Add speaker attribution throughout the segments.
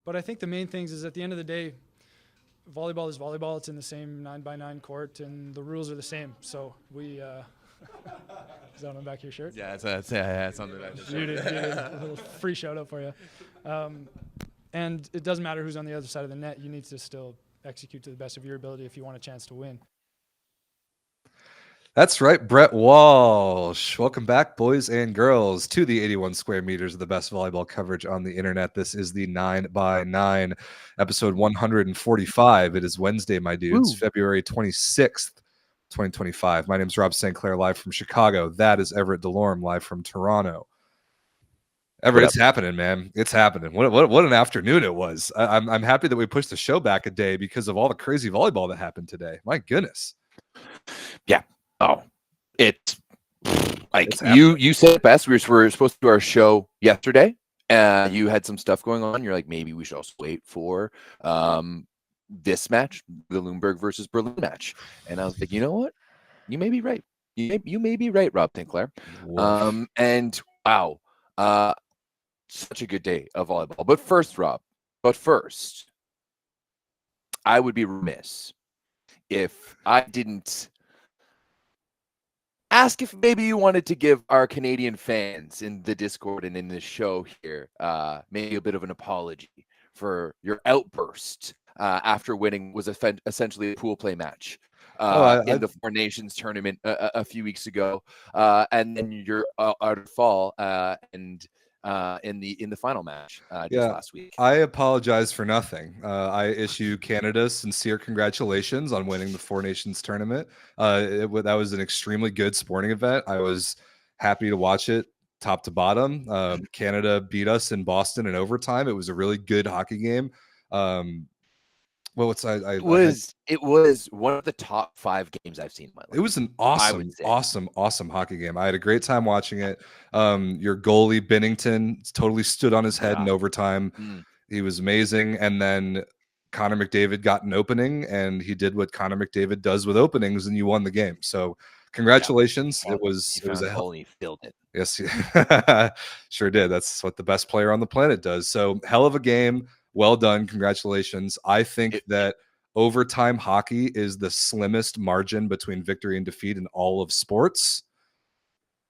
Speaker 1: But I think the main things is at the end of the day, volleyball is volleyball. It's in the same 9x9 court, and the rules are the same. So we. Is that on the back of your shirt?
Speaker 2: Yeah, it's on the back of the shirt.
Speaker 1: You did. A little free shout out for you. And it doesn't matter who's on the other side of the net. You need to still execute to the best of your ability if you want a chance to win.
Speaker 3: That's right, Brett Walsh. Welcome back, boys and girls, to the 81 square meters of the best volleyball coverage on the internet. This is the 9x9, episode 145. It is Wednesday, my dudes, February 26th, 2025. My name is Rob St. Clair, live from Chicago. That is Everett Delorme, live from Toronto. Everett, it's happening, man. It's happening. What an afternoon it was. I'm happy that we pushed the show back a day because of all the crazy volleyball that happened today. My goodness.
Speaker 4: Yeah. Oh, it's like you said it best. We were supposed to do our show yesterday. You had some stuff going on. You're like, maybe we should also wait for this match, the Lüneburg versus Berlin match. And I was like, you know what? You may be right. You may be right, Rob St. Clair. And wow, such a good day of volleyball. But first, Rob, I would be remiss if I didn't ask if maybe you wanted to give our Canadian fans in the Discord and in the show here maybe a bit of an apology for your outburst after winning was essentially a pool play match in the Four Nations tournament a few weeks ago, and then you're out of fall and in the final match last week.
Speaker 3: I apologize for nothing. I issue Canada sincere congratulations on winning the Four Nations tournament. That was an extremely good sporting event. I was happy to watch it top to bottom. Canada beat us in Boston in overtime. It was a really good hockey game.
Speaker 4: It was one of the top 5 games I've seen in my life.
Speaker 3: It was an awesome hockey game. I had a great time watching it. Your goalie Binnington totally stood on his head in overtime. He was amazing. And then Connor McDavid got an opening, and he did what Connor McDavid does with openings, and you won the game. So congratulations.
Speaker 4: Yeah.
Speaker 3: It was
Speaker 4: a hole and he filled it.
Speaker 3: Yes, sure did. That's what the best player on the planet does. So hell of a game. Well done. Congratulations. I think that overtime hockey is the slimmest margin between victory and defeat in all of sports.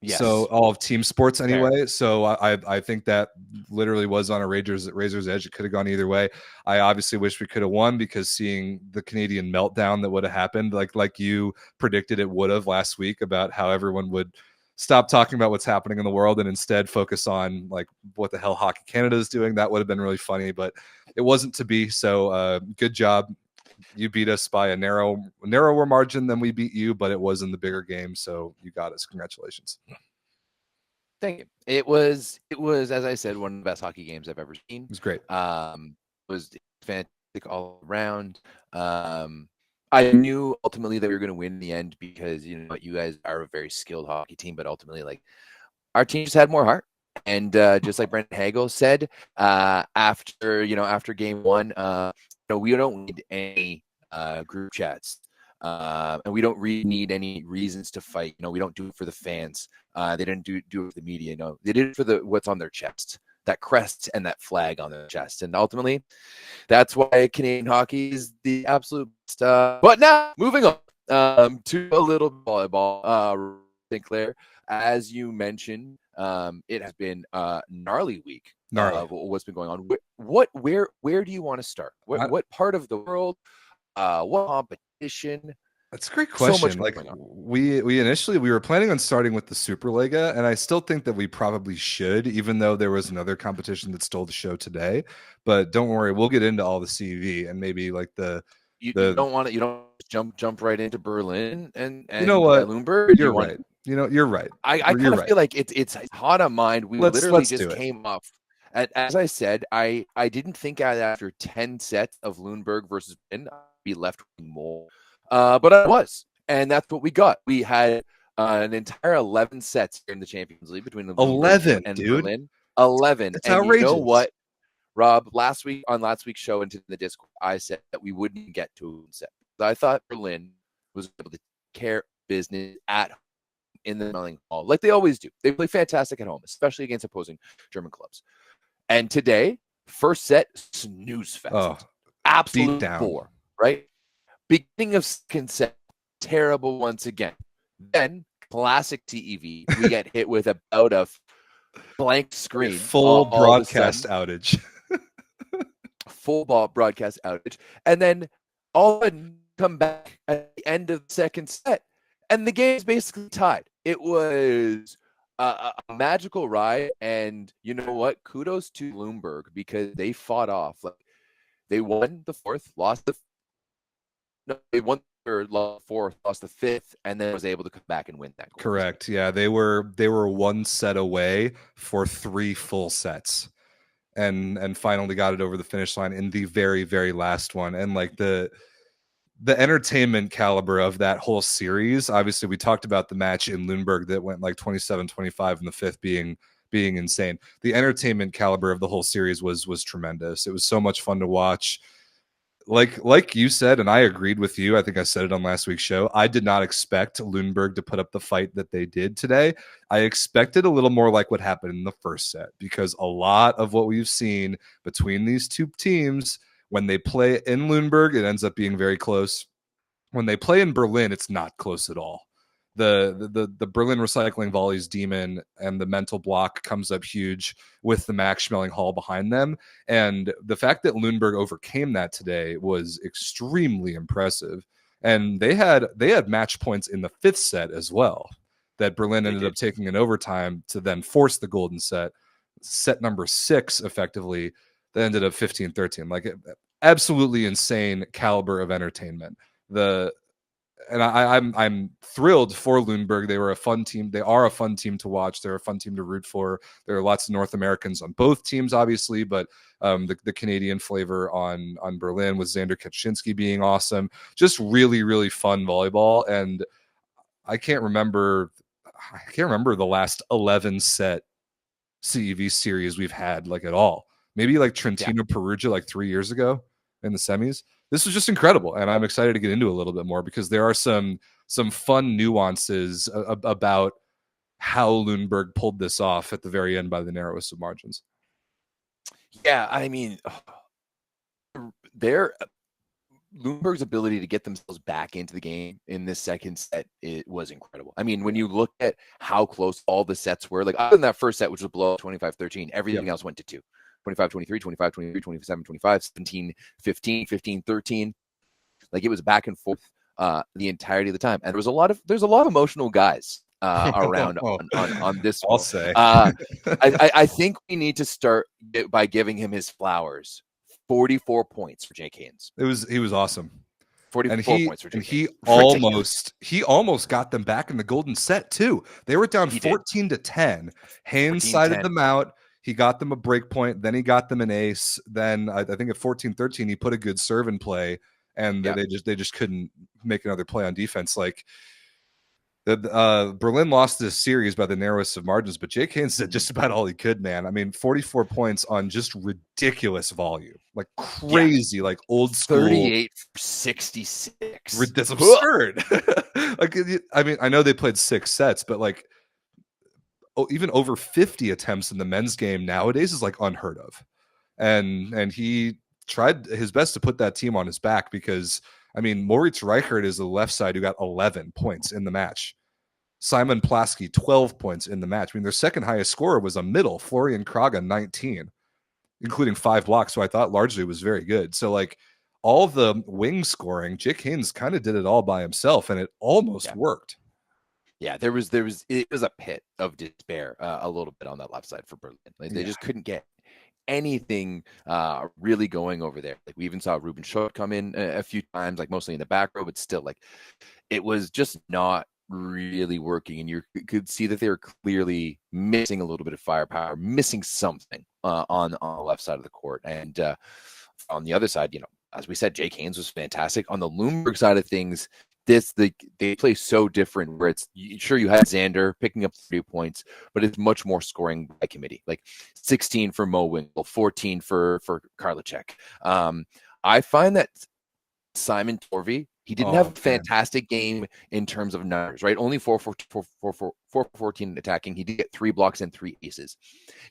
Speaker 3: Yes. So all of team sports anyway. Fair. So I think that literally was on a razor's edge. It could have gone either way. I obviously wish we could have won, because seeing the Canadian meltdown that would have happened, like you predicted it would have last week, about how everyone would stop talking about what's happening in the world and instead focus on like what the hell Hockey Canada is doing. That would have been really funny, but it wasn't to be. So good job. You beat us by a narrower margin than we beat you, but it was in the bigger game. So you got us. Congratulations.
Speaker 4: Thank you. It was, as I said, one of the best hockey games I've ever seen.
Speaker 3: It was great.
Speaker 4: It was fantastic all around. I knew ultimately that we were going to win in the end, because you know you guys are a very skilled hockey team, but ultimately, like, our team just had more heart. And just like Brendan Hagel said after game one, we don't need any group chats, and we don't really need any reasons to fight. We don't do it for the fans. They didn't do it for the media. They did it for what's on their chest. That crest and that flag on their chest. And ultimately, that's why Canadian hockey is the absolute best. But now, moving on to a little volleyball. St. Clair, as you mentioned, it has been a gnarly week of what's been going on. Where do you want to start? What part of the world? What competition?
Speaker 3: That's a great question.
Speaker 4: So
Speaker 3: like we initially were planning on starting with the SuperLega, and I still think that we probably should, even though there was another competition that stole the show today. But don't worry, we'll get into all the CV and maybe like
Speaker 4: you don't want to. You don't jump right into Berlin and
Speaker 3: you know what,
Speaker 4: Lüneburg.
Speaker 3: You're right. You're right.
Speaker 4: I kind of feel like it's hot on mind. We literally just came off. As I said, I didn't think after 10 sets of Lüneburg versus Berlin I'd be left with more. But I was, and that's what we got. We had an entire 11 sets in the Champions League between the
Speaker 3: 11
Speaker 4: and
Speaker 3: dude.
Speaker 4: Berlin. 11.
Speaker 3: That's
Speaker 4: and
Speaker 3: outrageous.
Speaker 4: You know what, Rob? Last week's show into the Discord, I said that we wouldn't get to a set. I thought Berlin was able to care business at home in the Melling Hall, like they always do. They play fantastic at home, especially against opposing German clubs. And today, First set, snooze fest.
Speaker 3: Oh,
Speaker 4: Absolute
Speaker 3: beat down.
Speaker 4: bore, right? Beginning of second set, terrible once again. Then, classic TEV, we get hit with about a blank screen.
Speaker 3: Full
Speaker 4: all of a
Speaker 3: broadcast
Speaker 4: sudden.
Speaker 3: outage.
Speaker 4: Full ball broadcast outage. And then all of a sudden come back at the end of the second set, and the game is basically tied. It was a magical ride, and you know what? Kudos to Lüneburg because they fought off. Like they won the fourth, lost the they won the third, lost the fourth, lost the fifth, and then was able to come back and win that.
Speaker 3: Correct. Yeah, they were one set away for 3 full sets, and finally got it over the finish line in the very, very last one. And like the entertainment caliber of that whole series, obviously we talked about the match in Lüneburg that went like 27-25 in the fifth being insane. The entertainment caliber of the whole series was tremendous. It was so much fun to watch. Like you said, and I agreed with you, I think I said it on last week's show, I did not expect Lüneburg to put up the fight that they did today. I expected a little more like what happened in the first set, because a lot of what we've seen between these two teams, when they play in Lüneburg, it ends up being very close. When they play in Berlin, it's not close at all. The Berlin recycling volleys demon and the mental block comes up huge with the Max Schmeling-Hall behind them. And the fact that Lüneburg overcame that today was extremely impressive. And they had match points in the fifth set as well, that Berlin ended up taking in overtime to then force the golden set. Set number 6, effectively, that ended up 15-13. Like, absolutely insane caliber of entertainment. I'm thrilled for Lüneburg. They were a fun team. They are a fun team to watch. They're a fun team to root for. There are lots of North Americans on both teams, obviously, but the Canadian flavor on Berlin with Xander Kaczynski being awesome. Just really, really fun volleyball. And I can't remember the last 11 set CEV series we've had like at all. Maybe like Trentino Perugia like 3 years ago in the semis. This was just incredible, and I'm excited to get into it a little bit more because there are some fun nuances about how Lüneburg pulled this off at the very end by the narrowest of margins.
Speaker 4: Yeah, I mean, Lüneburg's ability to get themselves back into the game in this second set, it was incredible. I mean, when you look at how close all the sets were, like other than that first set, which was below 25-13, everything else went to 2. 25-23, 25-23, 27-25, 17-15, 15-13. Like it was back and forth the entirety of the time. And there's a lot of emotional guys around on this one.
Speaker 3: I'll say.
Speaker 4: I think we need to start by giving him his flowers. 44 points for Jake Haynes.
Speaker 3: He was awesome.
Speaker 4: 44 points for Jake
Speaker 3: Haynes. He almost got them back in the golden set too. They were down 14-10. Haynes sided them out. He got them a break point, then he got them an ace. Then I think at 14-13, he put a good serve in play, and they just couldn't make another play on defense. Like Berlin lost this series by the narrowest of margins, but Jake Haynes did just about all he could, man. I mean, 44 points on just ridiculous volume, like crazy, like old school.
Speaker 4: 38 for 66.
Speaker 3: That's absurd. Like, I mean, I know they played 6 sets, but like, even over 50 attempts in the men's game nowadays is like unheard of. And he tried his best to put that team on his back because, I mean, Moritz Reichert is the left side who got 11 points in the match. Simon Plasky, 12 points in the match. I mean, their second highest scorer was a middle, Florian Kraga, 19, including 5 blocks. So I thought largely was very good. So like all the wing scoring, Jake Haynes kind of did it all by himself, and it almost worked.
Speaker 4: Yeah, it was a pit of despair a little bit on that left side for Berlin. Like they just couldn't get anything really going over there. Like we even saw Ruben Schott come in a few times, like mostly in the back row, but still like it was just not really working. And you could see that they were clearly missing a little bit of firepower, missing something on the left side of the court. And on the other side, as we said, Jake Haynes was fantastic. On the Lüneburg side of things, they play so different where it's sure you had Xander picking up 3 points, but it's much more scoring by committee, like 16 for Mo Winkle, 14 for Karliczek. I find that Simon Torvey, he didn't have a fantastic game in terms of numbers, right? Only 4 for 14 attacking. He did get 3 blocks and 3 aces.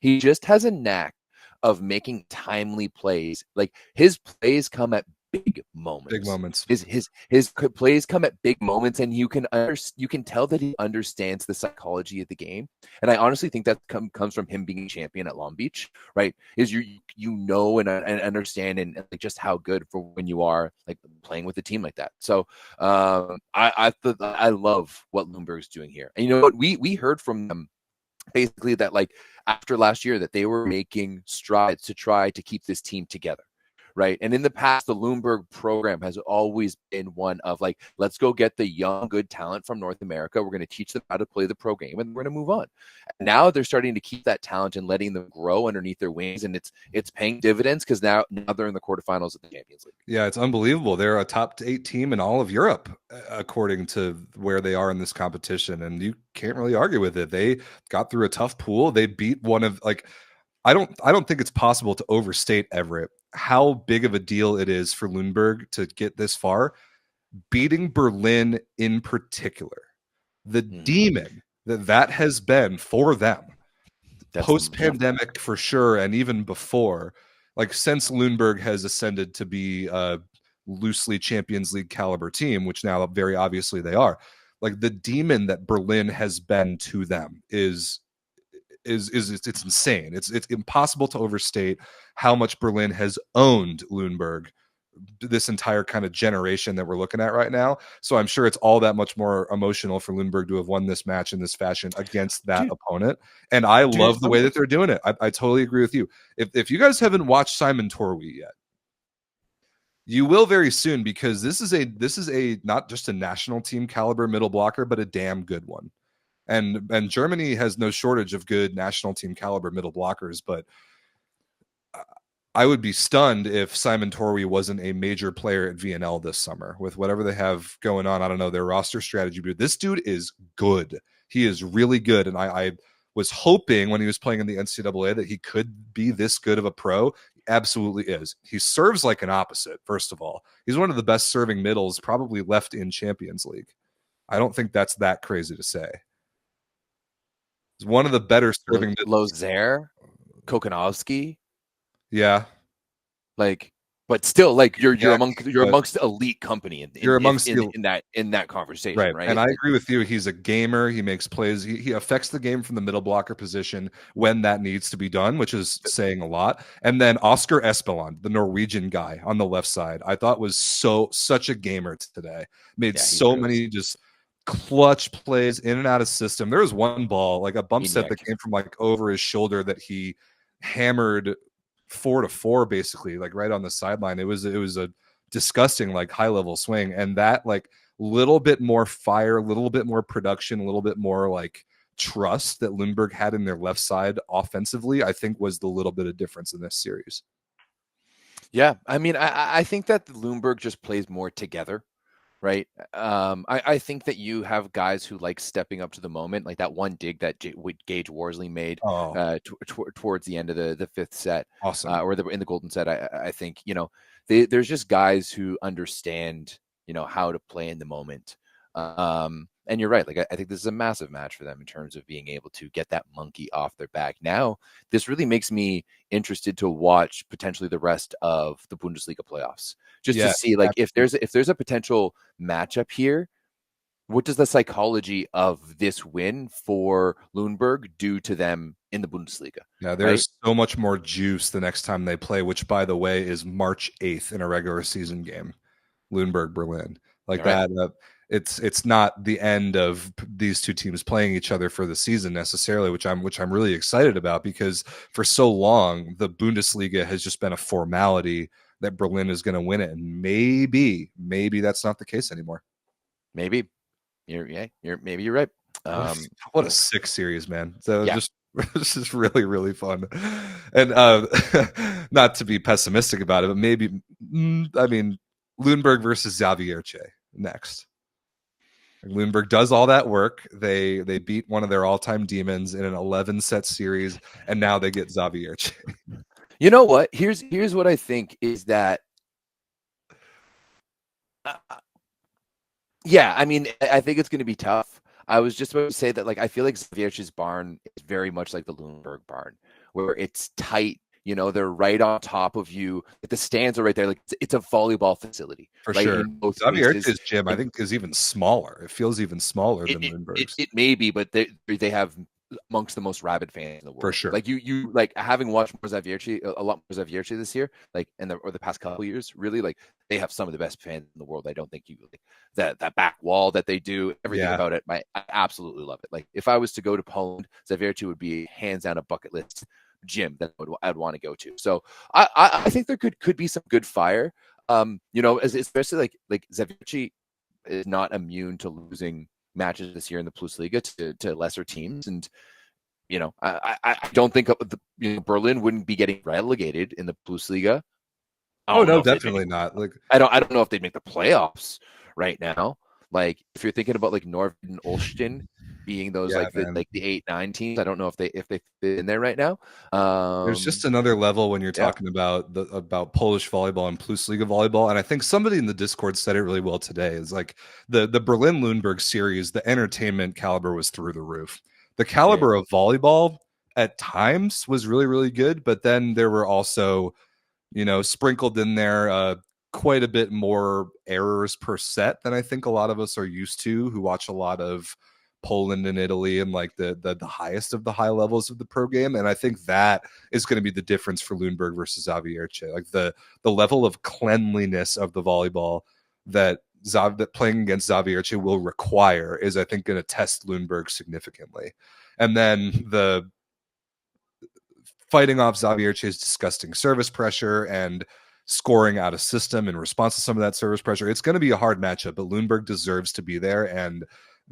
Speaker 4: He just has a knack of making timely plays. Like his plays come at big moments.
Speaker 3: Big moments.
Speaker 4: His plays come at big moments, and you can tell that he understands the psychology of the game. And I honestly think that comes from him being champion at Long Beach, right? Is you know and understand and like just how good for when you are like playing with a team like that. So I love what Lüneburg's doing here. And you know what, we heard from them basically that like after last year that they were making strides to try to keep this team together. Right. And in the past, the Lüneburg program has always been one of like, let's go get the young, good talent from North America. We're going to teach them how to play the pro game and we're going to move on. And now they're starting to keep that talent and letting them grow underneath their wings. And it's paying dividends because now they're in the quarterfinals of the Champions League.
Speaker 3: Yeah, it's unbelievable. They're a top 8 team in all of Europe, according to where they are in this competition. And you can't really argue with it. They got through a tough pool. They beat one of like, I don't think it's possible to overstate Everett how big of a deal it is for Lüneburg to get this far. Beating Berlin in particular, the demon that has been for them post-pandemic for sure, and even before, like since Lüneburg has ascended to be a loosely Champions League caliber team, which now very obviously they are. Like the demon that Berlin has been to them is it's insane. It's impossible to overstate how much Berlin has owned Lüneburg this entire kind of generation that we're looking at right now. So I'm sure it's all that much more emotional for Lüneburg to have won this match in this fashion against that opponent. And I love the way that they're doing it. I totally agree with you. If you guys haven't watched Simon Torwi yet, you will very soon, because this is a not just a national team caliber middle blocker, but a damn good one. And Germany has no shortage of good national team caliber middle blockers, but I would be stunned if Simon Torwi wasn't a major player at VNL this summer with whatever they have going on. I don't know their roster strategy, but this dude is good. He is really good. And I was hoping when he was playing in the NCAA that he could be this good of a pro. He absolutely is. He serves like an opposite, first of all. He's one of the best serving middles probably left in Champions League. I don't think that's that crazy to say. He's one of the better serving
Speaker 4: Lozer, Kokonowski.
Speaker 3: Yeah.
Speaker 4: Like, but still, like you're amongst elite company in that conversation, right?
Speaker 3: And I agree with you. He's a gamer. He makes plays. He affects the game from the middle blocker position when that needs to be done, which is saying a lot. And then Oscar Espeland, the Norwegian guy on the left side, I thought was such a gamer today. Made so many just clutch plays in and out of system. There was one ball, like a bump set that came from like over his shoulder that he hammered 4-4 basically, like right on the sideline. It was a disgusting like high level swing, and that like little bit more fire, a little bit more production, a little bit more like trust that Lüneburg had in their left side offensively, I think was the little bit of difference in this series.
Speaker 4: Yeah, I mean, I think that Lüneburg just plays more together. Right. I think that you have guys who like stepping up to the moment, like that one dig that Gage Worsley made towards the end of the fifth set.
Speaker 3: Awesome.
Speaker 4: Or in the golden set. I think, you know, there's just guys who understand, you know, how to play in the moment. And you're right. Like, I think this is a massive match for them in terms of being able to get that monkey off their back. Now, this really makes me interested to watch potentially the rest of the Bundesliga playoffs, just to see like if there's a potential matchup here. What does the psychology of this win for Lüneburg do to them in the Bundesliga?
Speaker 3: Yeah, there's so much more juice the next time they play, which, by the way, is March 8th in a regular season game. Lüneburg, Berlin. Like that. It's not the end of these two teams playing each other for the season necessarily, which I'm really excited about, because for so long the Bundesliga has just been a formality that Berlin is going to win it, and maybe that's not the case anymore.
Speaker 4: Maybe you're right.
Speaker 3: What a sick series, man! So this is really, really fun, and not to be pessimistic about it, but maybe I mean Lüneburg versus Zavierce next. Lüneburg does all that work. They beat one of their all-time demons in an 11-set series, and now they get Zavierce.
Speaker 4: You know what? Here's what I think is that. I mean, I think it's going to be tough. I was just about to say that, like, I feel like Zavierce's barn is very much like the Lüneburg barn, where it's tight. You know, they're right on top of you. The stands are right there. Like it's a volleyball facility.
Speaker 3: For
Speaker 4: right?
Speaker 3: sure.
Speaker 4: In both
Speaker 3: Zavierce's
Speaker 4: places.
Speaker 3: gym, I think, is even smaller. It feels even smaller than Lüneburg's.
Speaker 4: It may be, but they have amongst the most rabid fans in the world.
Speaker 3: For sure.
Speaker 4: Like you like having watched a lot more Zavierce this year, like or the past couple of years, really, like they have some of the best fans in the world. I don't think you like that back wall that they do, everything about it. I absolutely love it. Like if I was to go to Poland, Zavierce would be hands down a bucket list gym that I'd want to go to. So I think there could be some good fire. You know, especially like Zavierce is not immune to losing matches this year in the PlusLiga to lesser teams, and you know, I don't think Berlin wouldn't be getting relegated in the PlusLiga.
Speaker 3: Oh no, definitely not. Like
Speaker 4: I don't know if they'd make the playoffs right now. Like if you're thinking about like Norwich and Olsztyn being those the 8-9 teams, I don't know if they fit in there right now.
Speaker 3: There's just another level when you're talking about Polish volleyball and PlusLiga volleyball, and I think somebody in the Discord said it really well today. Is like the Berlin Lüneburg series, the entertainment caliber was through the roof. The caliber of volleyball at times was really, really good, but then there were also, you know, sprinkled in there quite a bit more errors per set than I think a lot of us are used to who watch a lot of Poland and Italy and like the highest of the high levels of the pro game. And I think that is going to be the difference for Lüneburg versus Zavierce. Like the level of cleanliness of the volleyball that playing against Zavierce will require is, I think, going to test Lüneburg significantly. And then the fighting off Zavierce's disgusting service pressure and scoring out of system in response to some of that service pressure, it's going to be a hard matchup, but Lüneburg deserves to be there. And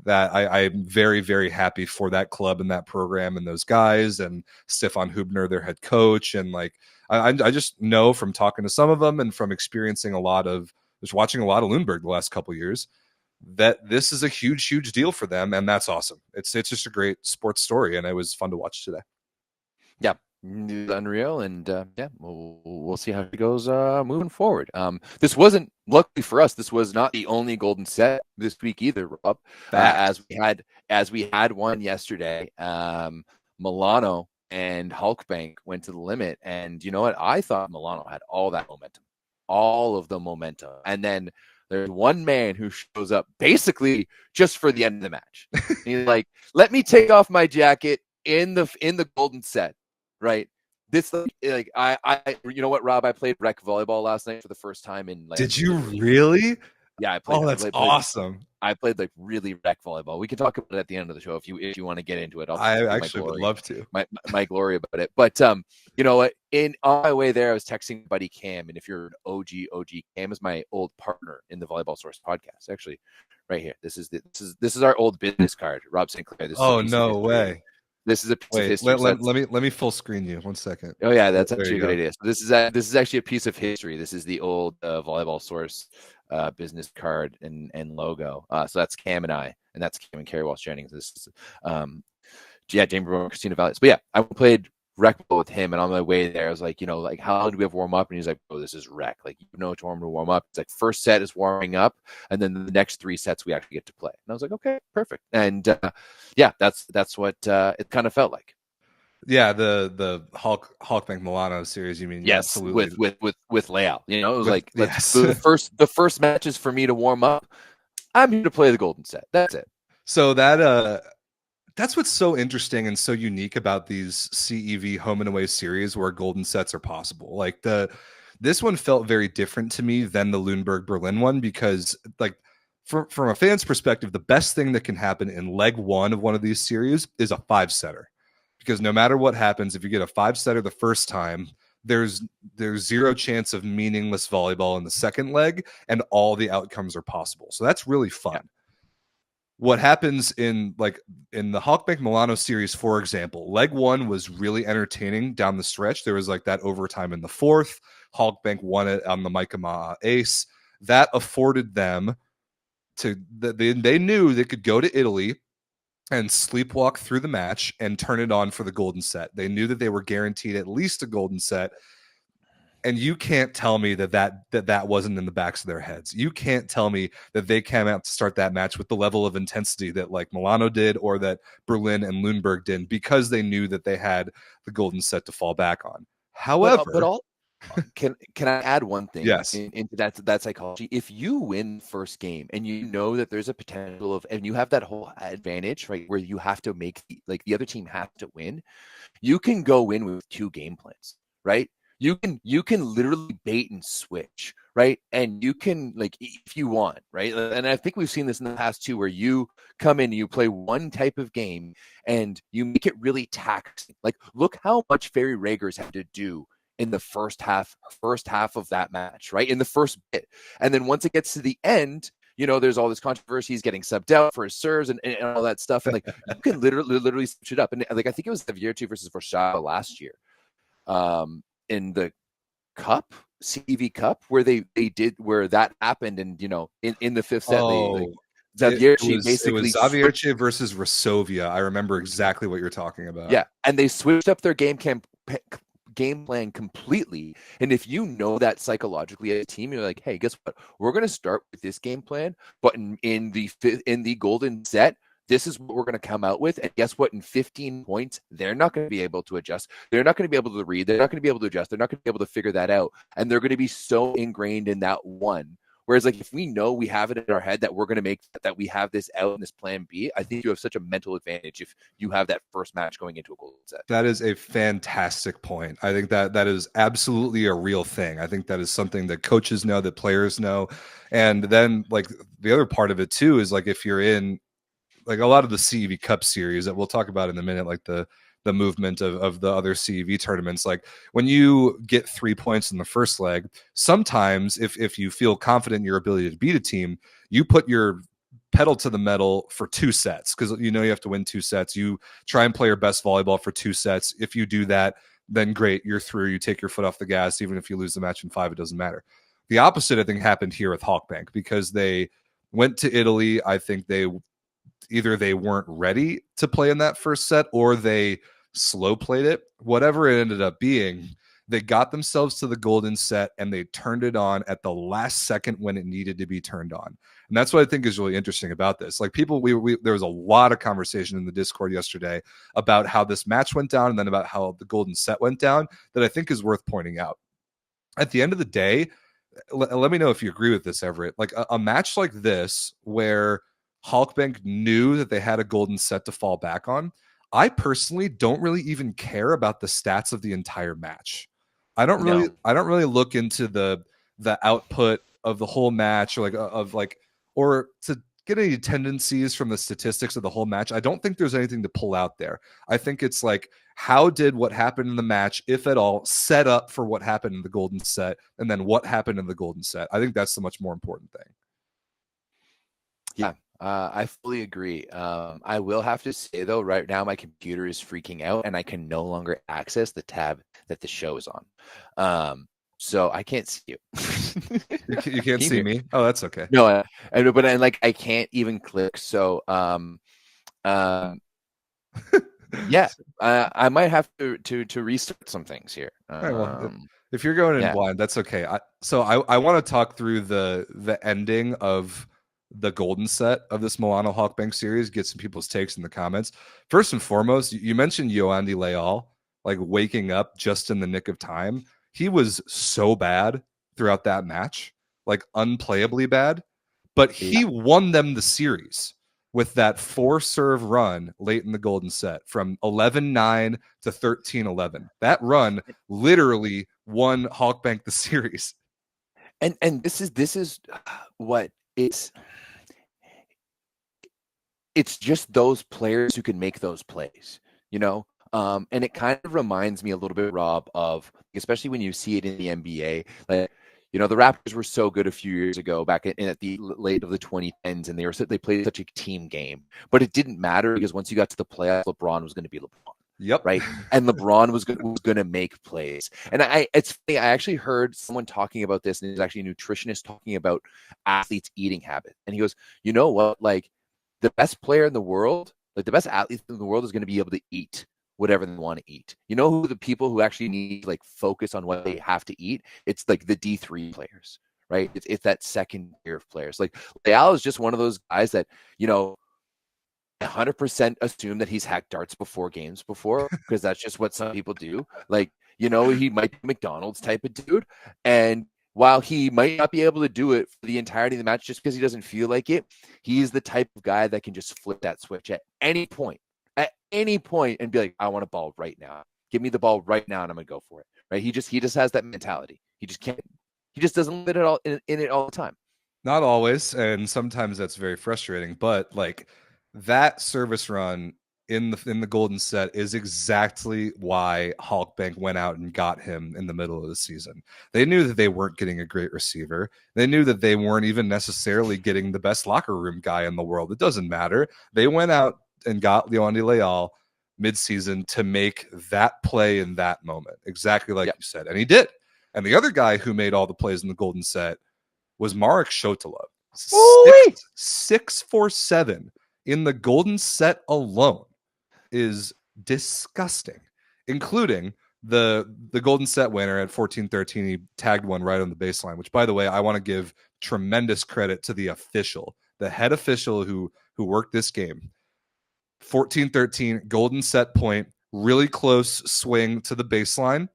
Speaker 3: that I'm very, very happy for that club and that program and those guys and Stefan Hübner, their head coach. And like, I just know from talking to some of them and from experiencing just watching a lot of Lüneburg the last couple of years, that this is a huge, huge deal for them. And that's awesome. It's just a great sports story. And it was fun to watch today.
Speaker 4: Yeah. Unreal, and we'll see how it goes moving forward. This wasn't, luckily for us, this was not the only golden set this week either, Rob. As we had one yesterday. Milano and Halkbank went to the limit, and you know what? I thought Milano had all of the momentum, and then there's one man who shows up basically just for the end of the match. He's like, "Let me take off my jacket in the golden set." Right. This like I you know what, Rob? I played rec volleyball last night for the first time in like.
Speaker 3: Did you really?
Speaker 4: Yeah, I played.
Speaker 3: Oh, that's awesome.
Speaker 4: I played like really rec volleyball. We can talk about it at the end of the show if you want to get into it.
Speaker 3: I actually would love to.
Speaker 4: My glory about it. But you know what? On my way there, I was texting my buddy Cam, and if you're an OG, Cam is my old partner in the Volleyball Source podcast. Actually, right here. This is our old business card, Rob Sinclair.
Speaker 3: Oh no way.
Speaker 4: This is a piece of history.
Speaker 3: Let me full screen you 1 second.
Speaker 4: Oh yeah, that's actually a good idea. So this is actually a piece of history. This is the old Volleyball Source business card and logo. So that's Cam and I, and that's Cam and Carrie Walsh Jennings. This is James Brown, Christina Valiant. But yeah, I played rec ball with him, and on my way there, I was like, you know, like how long do we have warm up? And he's like, oh, this is rec. Like you know to warm up. It's like first set is warming up, and then the next 3 sets we actually get to play. And I was like, okay, perfect. And that's what it kind of felt like.
Speaker 3: Yeah, the Halkbank Milano series. You mean?
Speaker 4: Yes,
Speaker 3: absolutely.
Speaker 4: with layout. You know, it was the first matches for me to warm up. I'm here to play the golden set. That's it.
Speaker 3: So that's what's so interesting and so unique about these CEV home and away series where golden sets are possible. Like this one felt very different to me than the Lüneburg Berlin one, because like from a fan's perspective, the best thing that can happen in leg 1 of one of these series is a 5-setter. Because no matter what happens, if you get a 5-setter the first time, there's zero chance of meaningless volleyball in the second leg, and all the outcomes are possible. So that's really fun. Yeah. What happens in the Halkbank Milano series, for example, leg 1 was really entertaining down the stretch. There was like that overtime in the 4th. Halkbank won it on the Micah Ma'a ace. That afforded them they knew they could go to Italy and sleepwalk through the match and turn it on for the golden set. They knew that they were guaranteed at least a golden set. And you can't tell me that wasn't in the backs of their heads. You can't tell me that they came out to start that match with the level of intensity that like Milano did or that Berlin and Lüneburg did, because they knew that they had the golden set to fall back on. However,
Speaker 4: all can I add one thing
Speaker 3: yes,
Speaker 4: into that psychology? If you win the first game and you know that there's a potential of, and you have that whole advantage, right, where you have to make the other team has to win, you can go in with 2 game plans, right? You can literally bait and switch, right? And you can, like, if you want, right? And I think we've seen this in the past too, where you come in and you play one type of game and you make it really taxing. Like, look how much Ferry Ragers had to do in the first half of that match, right? In the first bit. And then once it gets to the end, there's all this controversy. He's getting subbed out for his serves and all that stuff. And like, you can literally switch it up. And like, I think it was Xavier versus Forshaga last year, in the cup, CV Cup, where they did, where that happened. And, in the fifth set,
Speaker 3: it was Xavier versus Rasovia. I remember exactly what you're talking about.
Speaker 4: Yeah. And they switched up their game plan completely. And if you know that psychologically as a team, you're like, hey, guess what? We're going to start with this game plan, but in the golden set, this is what we're going to come out with. And guess what? In 15 points, they're not going to be able to adjust. They're not going to be able to read. They're not going to be able to adjust. They're not going to be able to figure that out. And they're going to be so ingrained in that one. Whereas, like, if we know we have it in our head that we're going to that we have this out in this plan B, I think you have such a mental advantage if you have that first match going into a golden set.
Speaker 3: That is a fantastic point. I think that is absolutely a real thing. I think that is something that coaches know, that players know. And then, like, the other part of it too is, like, if you're in, like, a lot of the CEV Cup series that we'll talk about in a minute, like the movement of the other CEV tournaments, like, when you get 3 points in the first leg, sometimes if you feel confident in your ability to beat a team, you put your pedal to the metal for 2 sets, because you have to win 2 sets. You try and play your best volleyball for 2 sets. If you do that, then great, you're through. You take your foot off the gas. Even if you lose the match in 5, it doesn't matter. The opposite, I think, happened here with Halkbank, because they went to Italy. I think they weren't ready to play in that first set, or they slow played it. Whatever it ended up being, they got themselves to the golden set and they turned it on at the last second when it needed to be turned on. And that's what I think is really interesting about this. Like, people, there was a lot of conversation in the Discord yesterday about how this match went down and then about how the golden set went down, that I think is worth pointing out. At the end of the day, let me know if you agree with this, Everett. Like, a match like this, where Halkbank knew that they had a golden set to fall back on, I personally don't really even care about the stats of the entire match. I don't really look into the output of the whole match, or to get any tendencies from the statistics of the whole match. I don't think there's anything to pull out there. I think it's like, how did what happened in the match, if at all, set up for what happened in the golden set, and then what happened in the golden set. I think that's the much more important thing.
Speaker 4: Yeah. I fully agree. I will have to say, though, right now my computer is freaking out and I can no longer access the tab that the show is on. So I can't see you.
Speaker 3: You can't see me? Oh, that's okay.
Speaker 4: No, but I can't even click. So, yeah, I might have to restart some things here.
Speaker 3: Right, well, if you're going in blind, that's okay. I want to talk through the ending of the golden set of this Milano Halkbank series, get some people's takes in the comments. First and foremost, you mentioned Yoandi Leal, like, waking up just in the nick of time. He was so bad throughout that match, like, unplayably bad, but he won them the series with that 4-serve run late in the golden set from 11-9 to 13-11. That run literally won Halkbank the series.
Speaker 4: And this is what it's just those players who can make those plays, and it kind of reminds me a little bit, Rob, of, especially when you see it in the NBA, like, the Raptors were so good a few years ago, back at the late of the 2010s, and they played such a team game, but it didn't matter, because once you got to the playoffs, LeBron was going to be LeBron.
Speaker 3: Yep.
Speaker 4: Right. And LeBron was going to make plays. And it's funny. I actually heard someone talking about this, and it was actually a nutritionist talking about athletes' eating habit. And he goes, you know what? Like, the best player in the world, like the best athlete in the world, is going to be able to eat whatever they want to eat. You know who the people who actually need to, like, focus on what they have to eat? It's like the D3 players, right? It's that second tier of players. Like, Leal is just one of those guys that, 100% assume that he's hacked darts before games before, because that's just what some people do. Like, You know, he might be McDonald's type of dude. And while he might not be able to do it for the entirety of the match just because he doesn't feel like it, he's the type of guy that can just flip that switch at any point, and be like, I want a ball right now. Give me the ball right now and I'm going to go for it. Right? He just has that mentality. He just doesn't live it all in it all the time.
Speaker 3: Not always, and sometimes that's very frustrating. But like that service run in the golden set is exactly why Halkbank went out and got him in the middle of the season. They knew that they weren't getting a great receiver. They knew that they weren't even necessarily getting the best locker room guy in the world. It doesn't matter. They went out and got Leondi Leal midseason to make that play in that moment, exactly like you said, and he did. And the other guy who made all the plays in the golden set was Marek Shotila. 6-for-7 in the golden set alone is disgusting, including the golden set winner at 14-13. He tagged one right on the baseline, which, by the way, I want to give tremendous credit to the official, the head official who worked this game. 14-13, golden set point, really close swing to the baseline.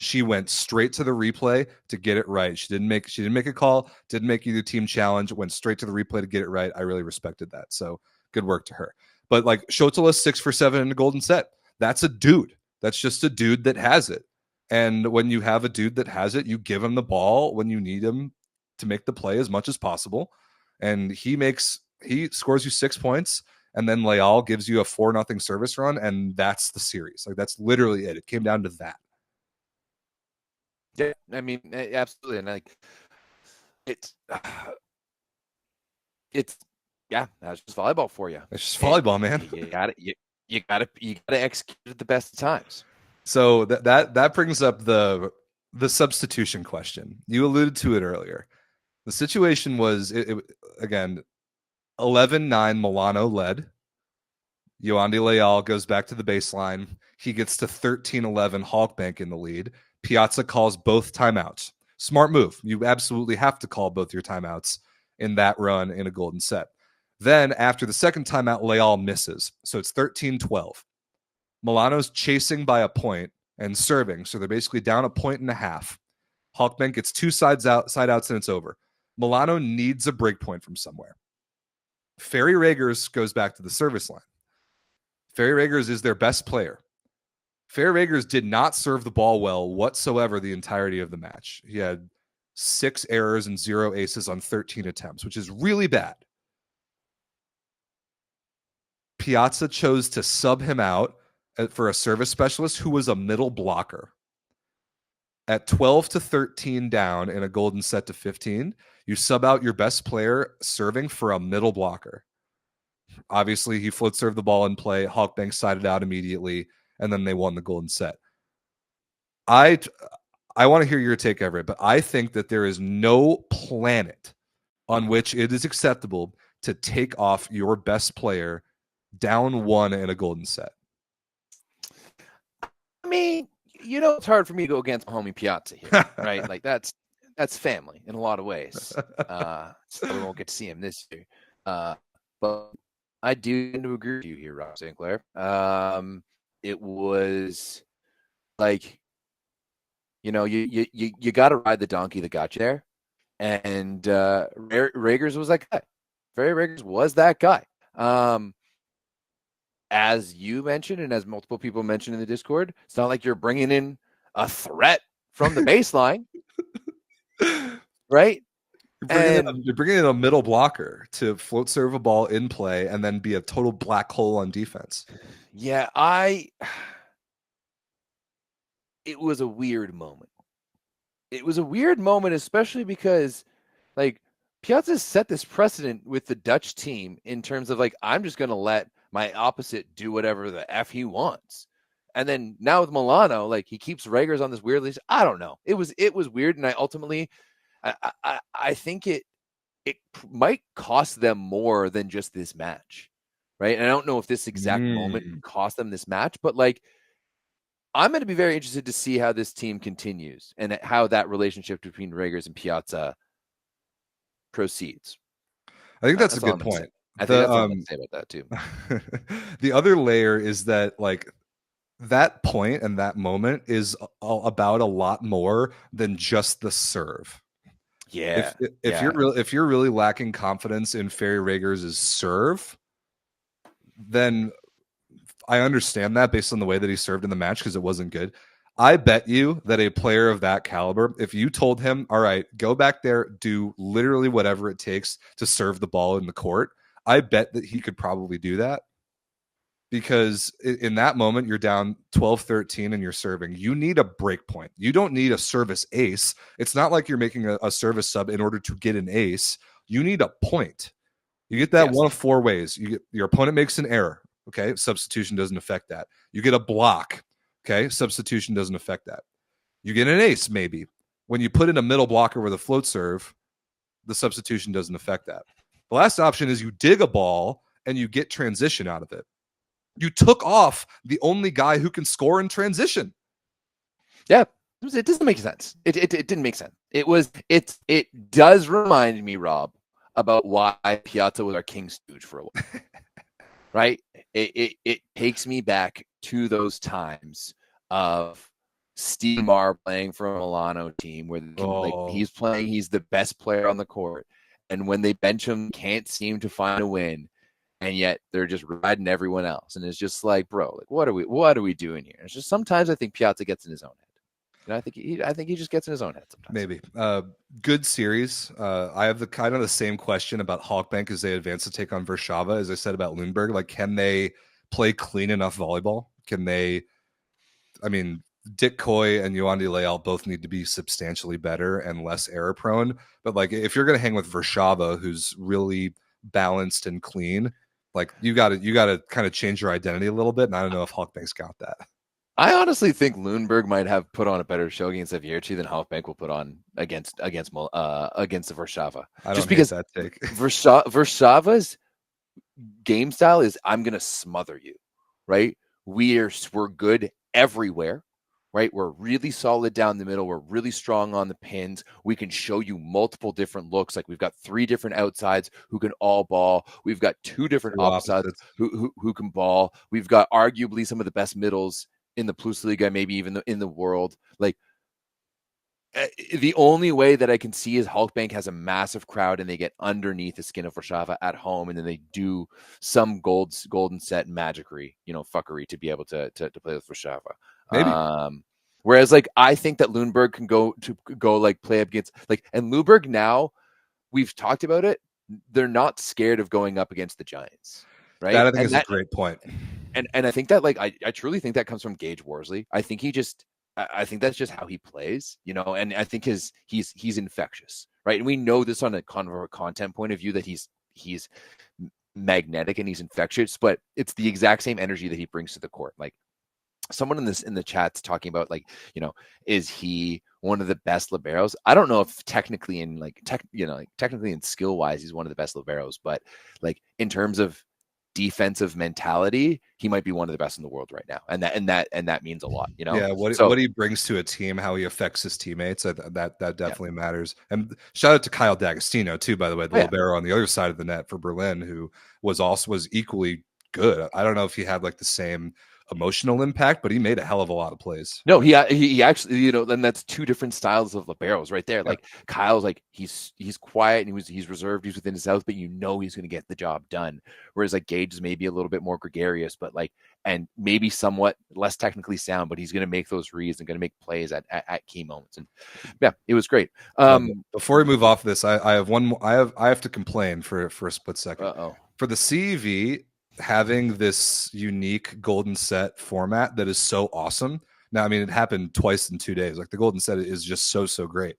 Speaker 3: She went straight to the replay to get it right. She didn't make a call, didn't make either team challenge, went straight to the replay to get it right. I really respected that. So good work to her. But like Shotila 6-for-7 in the golden set. That's a dude. That's just a dude that has it. And when you have a dude that has it, you give him the ball when you need him to make the play as much as possible. And he scores you 6 points. And then Leal gives you a 4-0 service run. And that's the series. Like that's literally it. It came down to that.
Speaker 4: Yeah, I mean, absolutely, and like it's that's just volleyball for you.
Speaker 3: It's just volleyball, man.
Speaker 4: You gotta execute at the best of times.
Speaker 3: So that brings up the substitution question. You alluded to it earlier. The situation was again 11-9 Milano led. Yoandi Leal goes back to the baseline. He gets to 13-11 Halkbank in the lead. Piazza calls both timeouts. Smart move. You absolutely have to call both your timeouts in that run in a golden set. Then after the second timeout, Leal misses. So it's 13-12. Milano's chasing by a point and serving. So they're basically down a point and a half. Halkbank gets two side outs and it's over. Milano needs a break point from somewhere. Ferry Ragers goes back to the service line. Ferry Ragers is their best player. Ferry Ragers did not serve the ball well whatsoever the entirety of the match. He had 6 errors and 0 aces on 13 attempts, which is really bad. Piazza chose to sub him out for a service specialist who was a middle blocker. At 12-13 down in a golden set to 15, you sub out your best player serving for a middle blocker. Obviously, he float served the ball in play. Halkbank sided out immediately, and then they won the golden set. I want to hear your take, Everett, but I think that there is no planet on which it is acceptable to take off your best player down 1 in a golden set.
Speaker 4: I mean, you know, it's hard for me to go against homie Piazza here, right? Like that's family in a lot of ways. So we won't get to see him this year. But I do tend to agree with you here, Rob St. Clair. It was like, you know, you got to ride the donkey that got you there, and Ragers was that guy. Ferry Ragers was that guy. As you mentioned, and as multiple people mentioned in the Discord, it's not like you're bringing in a threat from the baseline, right?
Speaker 3: You're bringing in a middle blocker to float serve a ball in play and then be a total black hole on defense.
Speaker 4: Yeah, it was a weird moment. It was a weird moment, especially because, like, Piazza set this precedent with the Dutch team in terms of, like, I'm just going to let my opposite do whatever the F he wants. And then now with Milano, like, he keeps Ragers on this weird leash. I don't know. It was weird, and I think it might cost them more than just this match, right? And I don't know if this exact moment cost them this match, but like, I'm going to be very interested to see how this team continues and how that relationship between Ragers and Piazza proceeds.
Speaker 3: I think that's a good point.
Speaker 4: I think that's all I'm going to say about that too.
Speaker 3: The other layer is that, like, that point and that moment is about a lot more than just the serve.
Speaker 4: Yeah.
Speaker 3: If you're really lacking confidence in Ferry Rager's serve, then I understand that based on the way that he served in the match because it wasn't good. I bet you that a player of that caliber, if you told him, all right, go back there, do literally whatever it takes to serve the ball in the court, I bet that he could probably do that. Because in that moment, you're down 12-13 and you're serving. You need a break point. You don't need a service ace. It's not like you're making a service sub in order to get an ace. You need a point. You get that one of four ways. Your opponent makes an error. Okay, substitution doesn't affect that. You get a block. Okay, substitution doesn't affect that. You get an ace, maybe. When you put in a middle blocker with a float serve, the substitution doesn't affect that. The last option is you dig a ball and you get transition out of it. You took off the only guy who can score in transition.
Speaker 4: Yeah, it doesn't make sense. It didn't make sense. It does remind me, Rob, about why Piazza was our king stooge for a while. Right? It takes me back to those times of Steve Marr playing for a Milano team where he's the best player on the court, and when they bench him, can't seem to find a win. And yet they're just riding everyone else. And it's just like, bro, like what are we doing here? It's just sometimes I think Piazza gets in his own head. And I think he just gets in his own head sometimes.
Speaker 3: Maybe. Good series. I have the kind of the same question about Halkbank as they advance to take on Warszawa, as I said about Lüneburg. Like, can they play clean enough volleyball? Can they, I mean, Dick Coy and Yoandi Leal both need to be substantially better and less error prone. But like, if you're going to hang with Warszawa, who's really balanced and clean, like you got to kind of change your identity a little bit, and I don't know if Halkbank's got that.
Speaker 4: I honestly think Lüneburg might have put on a better show against Evierci than Halkbank will put on against the Warszawa.
Speaker 3: I don't
Speaker 4: just because
Speaker 3: hate that take.
Speaker 4: Warszaw's game style is I'm gonna smother you, right? We're good everywhere. Right, we're really solid down the middle. We're really strong on the pins. We can show you multiple different looks. Like we've got 3 different outsides who can all ball. We've got 2 different opposites who can ball. We've got arguably some of the best middles in the PlusLiga, maybe even in the world. Like the only way that I can see is Halkbank has a massive crowd and they get underneath the skin of Warszawa at home, and then they do some golden set magicry, fuckery to be able to play with Warszawa.
Speaker 3: Maybe.
Speaker 4: Whereas like I think that Lüneburg can go like play up against and Lüneburg now, we've talked about it, they're not scared of going up against the Giants. Right.
Speaker 3: That I think is a great point.
Speaker 4: And I think that like I truly think that comes from Gage Worsley. I think I think that's just how he plays, and I think he's infectious. Right. And we know this on a content point of view that he's magnetic and he's infectious, but it's the exact same energy that he brings to the court. Like someone in the chat's talking about is he one of the best liberos? I don't know if technically technically in skill wise he's one of the best liberos, but like in terms of defensive mentality, he might be one of the best in the world right now, and that means a lot.
Speaker 3: Yeah, what he brings to a team, how he affects his teammates, that definitely matters. And shout out to Kyle D'Agostino too, by the way, the libero on the other side of the net for Berlin, who was equally good. I don't know if he had like the same emotional impact, but he made a hell of a lot of plays.
Speaker 4: No, he actually, and that's 2 different styles of liberos right there. Yeah. Like Kyle's like he's quiet and he's reserved, he's within his house, but he's going to get the job done. Whereas like Gage is maybe a little bit more gregarious, but and maybe somewhat less technically sound, but he's going to make those reads and going to make plays at key moments. And yeah, it was great.
Speaker 3: Before we move off this, I have one more. I have to complain for a split second. For the CEV having this unique golden set format that is so awesome. Now, I mean, it happened twice in 2 days. Like the golden set is just so great.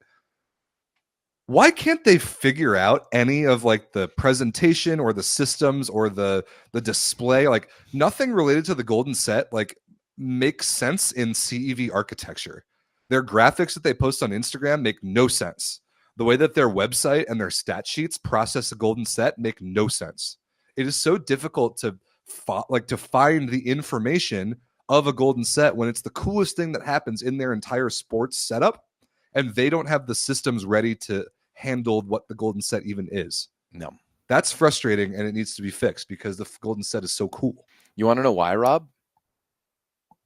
Speaker 3: Why can't they figure out any of like the presentation or the systems or the display? Like nothing related to the golden set like makes sense in CEV architecture. Their graphics that they post on Instagram make no sense. The way that their website and their stat sheets process a golden set make no sense. It is so difficult to find the information of a golden set when it's the coolest thing that happens in their entire sports setup, and they don't have the systems ready to handle what the golden set even is.
Speaker 4: No,
Speaker 3: that's frustrating, and it needs to be fixed because the golden set is so cool.
Speaker 4: You want to know why, Rob?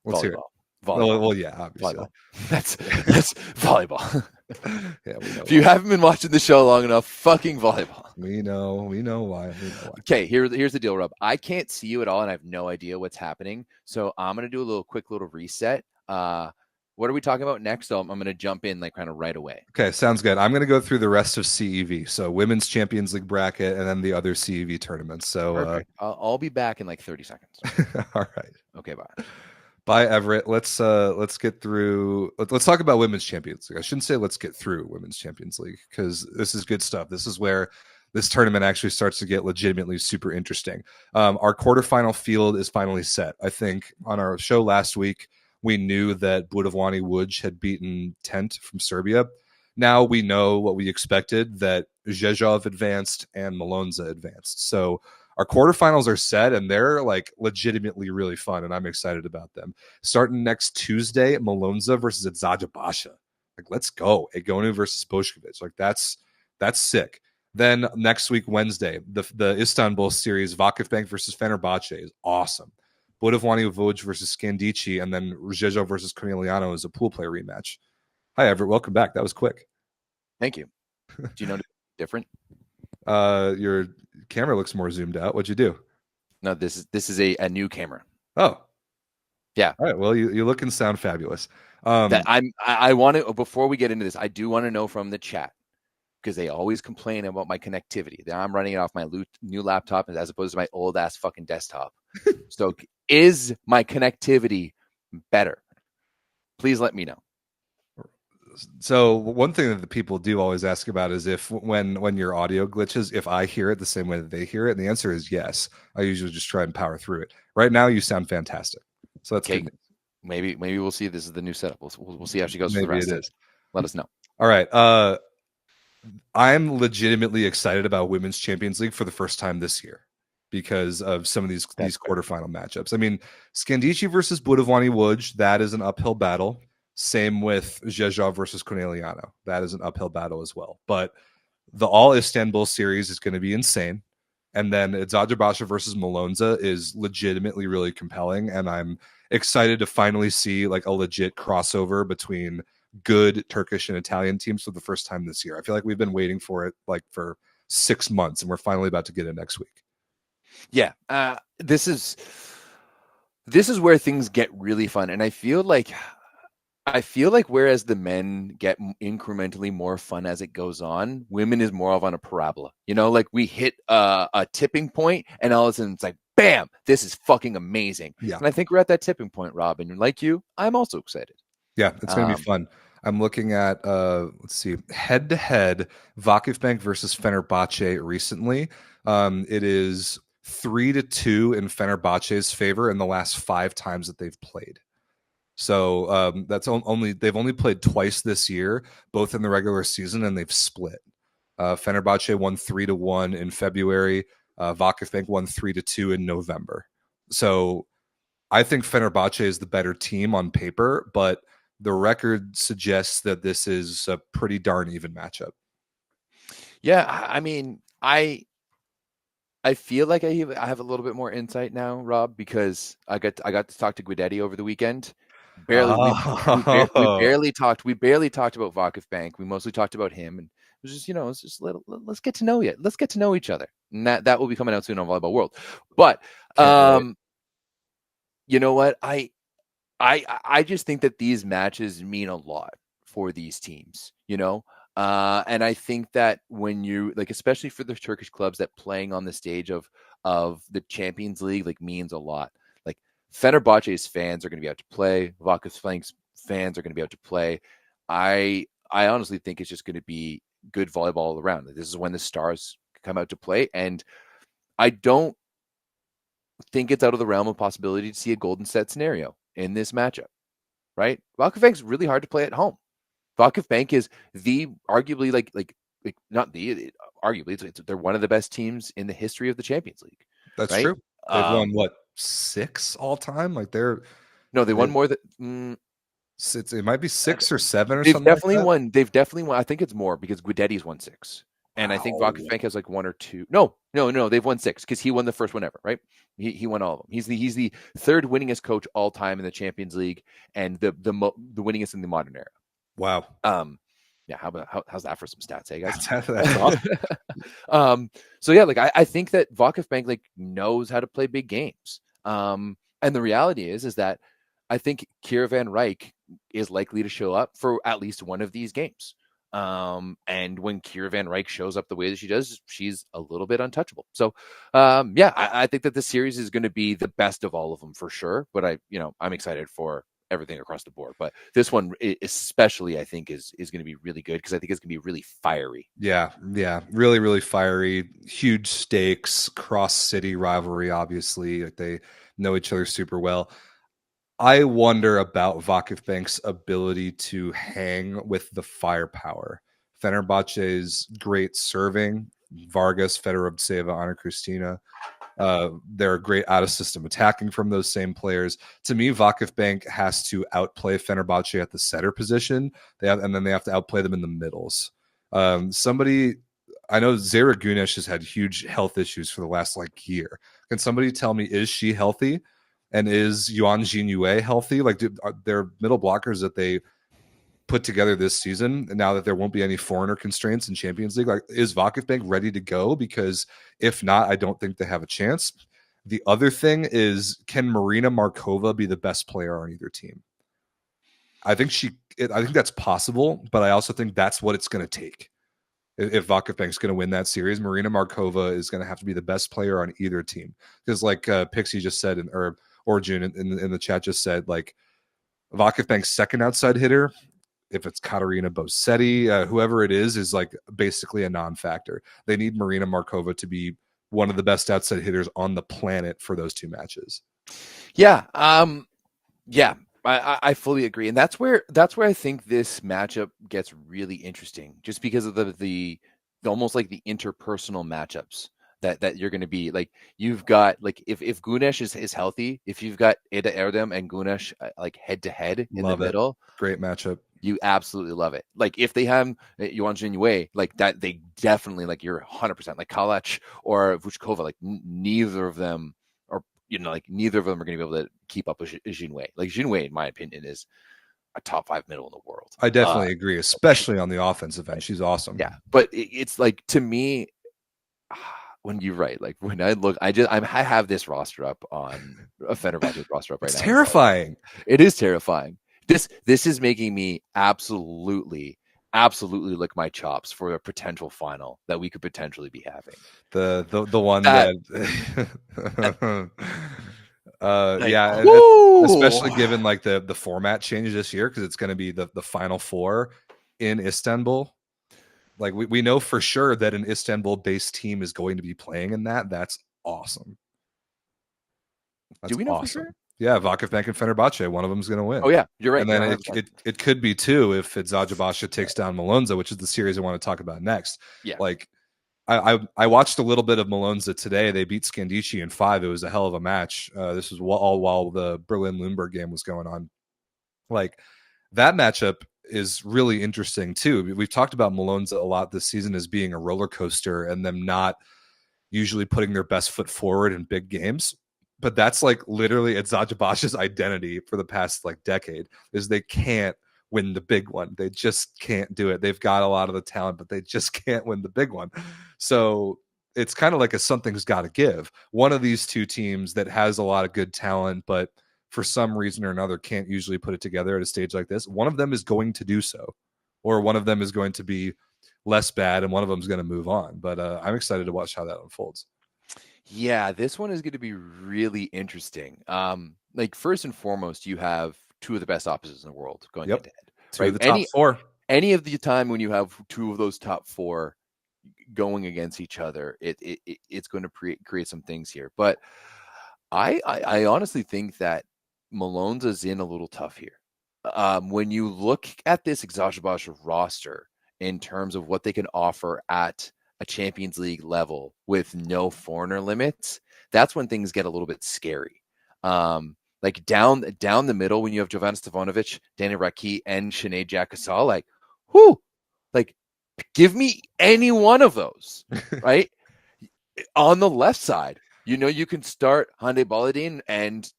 Speaker 3: Let's hear it.
Speaker 4: Volleyball.
Speaker 3: Well, yeah, obviously.
Speaker 4: Volleyball. That's volleyball.
Speaker 3: Yeah, we know.
Speaker 4: If you haven't been watching the show long enough, fucking volleyball.
Speaker 3: We know why.
Speaker 4: Okay, here's the deal, Rob. I can't see you at all, and I have no idea what's happening. So I'm gonna do a quick little reset. What are we talking about next? So I'm gonna jump in like kind of right away.
Speaker 3: Okay, sounds good. I'm gonna go through the rest of CEV. So Women's Champions League bracket, and then the other CEV tournaments. So
Speaker 4: I'll be back in like 30 seconds.
Speaker 3: all right.
Speaker 4: Okay, bye.
Speaker 3: Bye, Everett. Let's get through. Let's talk about Women's Champions League. I shouldn't say let's get through Women's Champions League because this is good stuff. This is where this tournament actually starts to get legitimately super interesting. Our quarterfinal field is finally set. I think on our show last week, we knew that Budovani Łódź had beaten Tent from Serbia. Now we know what we expected, that Rzeszów advanced and Malonza advanced. So our quarterfinals are set, and they're like legitimately really fun, and I'm excited about them. Starting next Tuesday, Malonza versus Adzadjabasha. Like, let's go. Egonu versus Bošković. Like, that's sick. Then next week, Wednesday, the Istanbul series, Vakifbank versus Fenerbahce is awesome. Budovani Łódź versus Skandici, and then Rzeszów versus Corneliano is a pool play rematch. Hi, Everett. Welcome back. That was quick.
Speaker 4: Thank you. Do you know different?
Speaker 3: Your camera looks more zoomed out. What'd you do?
Speaker 4: No, this is a new camera.
Speaker 3: Oh,
Speaker 4: yeah.
Speaker 3: All right. Well, you look and sound fabulous.
Speaker 4: I want to, before we get into this, I do want to know from the chat, because they always complain about my connectivity. That I'm running it off my new laptop as opposed to my old ass fucking desktop. So is my connectivity better? Please let me know.
Speaker 3: So one thing that the people do always ask about is if when your audio glitches, if I hear it the same way that they hear it, and the answer is yes. I usually just try and power through it. Right now, you sound fantastic. So that's good.
Speaker 4: Maybe we'll see. This is the new setup. We'll see how she goes for the
Speaker 3: Maybe
Speaker 4: rest
Speaker 3: it
Speaker 4: of
Speaker 3: is.
Speaker 4: Let us know.
Speaker 3: All right. I'm legitimately excited about Women's Champions League for the first time this year because of some of these quarterfinal matchups. I mean, Skandici versus Budovani Łódź, that is an uphill battle. Same with Rzeszów versus Corneliano. That is an uphill battle as well. But the All Istanbul series is going to be insane. And then Adzadjabasha versus Malonza is legitimately really compelling. And I'm excited to finally see like a legit crossover between good Turkish and Italian teams for the first time this year. I feel like we've been waiting for it like for 6 months, and we're finally about to get it next week.
Speaker 4: Yeah. This is where things get really fun. And I feel like whereas the men get incrementally more fun as it goes on, women is more of on a parabola. You know, like we hit a tipping point, and all of a sudden it's like, bam, this is fucking amazing.
Speaker 3: Yeah.
Speaker 4: And I think we're at that tipping point, Rob. And like you, I'm also excited.
Speaker 3: Yeah, it's going to be fun. I'm looking at, let's see, head-to-head Vakifbank versus Fenerbahce recently. It is 3-2 in Fenerbahce's favor in the last 5 times that they've played. So that's they've only played twice this year, both in the regular season, and they've split. Fenerbahce won 3-1 in February. Vakifbank won 3-2 in November. So I think Fenerbahce is the better team on paper, but the record suggests that this is a pretty darn even matchup.
Speaker 4: Yeah, I mean, I feel like I have a little bit more insight now, Rob, because I got to talk to Guidetti over the weekend. We barely talked about Vakifbank. We mostly talked about him, and it was just let's get to know you. Let's get to know each other, and that will be coming out soon on Volleyball World. But you know what? I just think that these matches mean a lot for these teams, you know? And I think that when you like, especially for the Turkish clubs, that playing on the stage of the Champions League, like means a lot. Like Fenerbahce's fans are going to be out to play. Vakifbank's fans are going to be out to play. I honestly think it's just going to be good volleyball all around. This is when the stars come out to play. And I don't think it's out of the realm of possibility to see a golden set scenario in this matchup, right? Vakifbank's really hard to play at home. Vakifbank is arguably they're one of the best teams in the history of the Champions League.
Speaker 3: That's
Speaker 4: right?
Speaker 3: true. They've won 6 all time. Like
Speaker 4: they won more than
Speaker 3: it might be 6 or 7 or
Speaker 4: they've
Speaker 3: something.
Speaker 4: Definitely won. They've definitely won. I think it's more because Guidetti's won 6. And I think
Speaker 3: Wow.
Speaker 4: Vakifbank has like 1 or 2. No, they've won 6 because he won the first one ever, right? He won all of them. He's the third winningest coach all time in the Champions League and the winningest in the modern era.
Speaker 3: Wow.
Speaker 4: Yeah, how's that for some stats, hey guys?
Speaker 3: That's awesome.
Speaker 4: So yeah, like I think that Vakifbank like knows how to play big games. And the reality is that I think Kira Van Rijk is likely to show up for at least one of these games. And when Kira Van Rijk shows up the way that she does, she's a little bit untouchable. So, I think that the series is going to be the best of all of them for sure. But I'm excited for everything across the board. But this one especially, I think, is going to be really good because I think it's going to be really fiery.
Speaker 3: Yeah. Really, really fiery. Huge stakes, cross-city rivalry, obviously. Like they know each other super well. I wonder about Vakifbank's ability to hang with the firepower. Fenerbahce's great serving, Vargas, Fedorov, Ana Cristina. They're great out-of-system attacking from those same players. To me, Vakifbank has to outplay Fenerbahce at the setter position. And then they have to outplay them in the middles. I know Zara Gunesh has had huge health issues for the last year. Can somebody tell me, is she healthy? And is Yuan Jinyue healthy? Like, are there middle blockers that they put together this season, and now that there won't be any foreigner constraints in Champions League, like, is Vakifbank ready to go? Because if not, I don't think they have a chance. The other thing is, can Marina Markova be the best player on either team? I think that's possible, but I also think that's what it's going to take. If Vakifbank's going to win that series, Marina Markova is going to have to be the best player on either team. Because like Pixie just said, or June in the chat just said, like, Vakifbank's second outside hitter, if it's Katarina Bossetti, whoever it is like basically a non-factor. They need Marina Markova to be one of the best outside hitters on the planet for those two matches.
Speaker 4: Yeah. I fully agree. And that's where I think this matchup gets really interesting, just because of the almost like the interpersonal matchups that you're going to be like. You've got like if Gunesh is healthy, if you've got Eda Erdem and Gunesh like head to head in the middle,
Speaker 3: great matchup. You
Speaker 4: absolutely love it. Like if they have Yuan Jinyue like that, they definitely, like, you're 100% like Kalach or Vuchkova, like neither of them are, neither of them are going to be able to keep up with Jinyue. Like Jinyue, in my opinion, is a top 5 middle in the world.
Speaker 3: I definitely agree, especially on the offensive end. She's awesome.
Speaker 4: Yeah, but it's like, to me, when you're right, like when I look, I have this roster up on a Fenerbahce roster up right now.
Speaker 3: It's terrifying.
Speaker 4: It is terrifying. This is making me absolutely lick my chops for a potential final that we could potentially be having.
Speaker 3: The one that especially given like the format change this year, because it's going to be the final four in Istanbul. Like we know for sure that an Istanbul-based team is going to be playing in that. That's awesome.
Speaker 4: Do we know for sure?
Speaker 3: Yeah, Vakifbank and Fenerbahce, one of them is going to win.
Speaker 4: Oh yeah, you're right.
Speaker 3: And then it could be two if Eczacıbaşı takes down Malonza, which is the series I want to talk about next.
Speaker 4: Yeah,
Speaker 3: like I watched a little bit of Malonza today. They beat Scandici in 5. It was a hell of a match. This was all while the Berlin-Lüneburg game was going on. Like, that matchup is really interesting too. We've talked about Malonza a lot this season as being a roller coaster and them not usually putting their best foot forward in big games. But that's like literally Eczacıbaşı's identity for the past decade, is they can't win the big one. They just can't do it. They've got a lot of the talent, but they just can't win the big one. So it's kind of like something's got to give. One of these two teams that has a lot of good talent, but for some reason or another can't usually put it together at a stage like this, one of them is going to do so, or one of them is going to be less bad and one of them is going to move on. But I'm excited to watch how that unfolds.
Speaker 4: Yeah, this one is going to be really interesting. Like, first and foremost, you have two of the best opposites in the world going head to head.
Speaker 3: Two of the top four.
Speaker 4: Any of the time when you have two of those top four going against each other, it's going to create some things here. But I honestly think that Malonza's in a little tough here. When you look at this Eczacıbaşı roster in terms of what they can offer at a Champions League level with no foreigner limits, that's when things get a little bit scary. Like down the middle, when you have Jovan Stefanovic, Danny Raki, and Sinead Jakasal, like Give me any one of those, right? On the left side, you can start Hyundai Bolladine and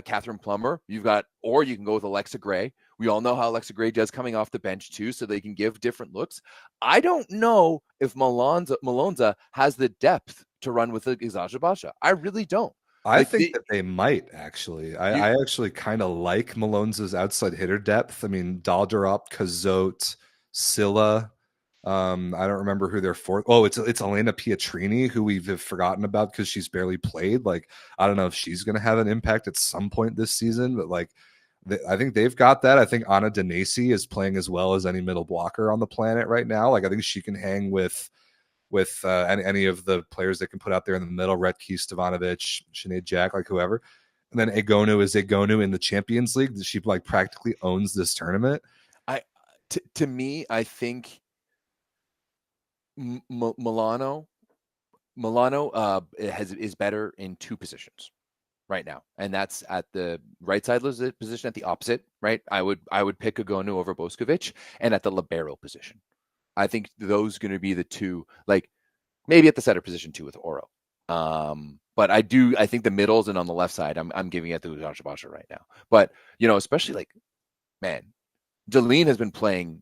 Speaker 4: Catherine Plummer. Or you can go with Alexa Gray. We all know how Alexa Gray does coming off the bench too, so they can give different looks. I don't know if Malonza has the depth to run with Izaja Basha. I really don't.
Speaker 3: I think that they might actually. I actually kind of like Malonza's outside hitter depth. I mean, Dalderop, Kazot, Silla. I don't remember who their fourth. Oh, it's Elena Pietrini, who we've forgotten about because she's barely played. Like, I don't know if she's going to have an impact at some point this season, but like, I think they've got that. I think Anna Denesi is playing as well as any middle blocker on the planet right now. Like, I think she can hang with any of the players that can put out there in the middle, Retke, Stevanovic, Sinead Jack, like whoever. And then Egonu is Egonu in the Champions League. She like practically owns this tournament.
Speaker 4: To me, I think Milano is better in two positions right now, and that's at the right side position, at the opposite, right? I would pick Egonu over Boskovic, and at the libero position. I think those are going to be the two, like maybe at the center position too with Oro. But I think the middles and on the left side, I'm giving it to Izaja Basha right now. But especially like, man, Jolene has been playing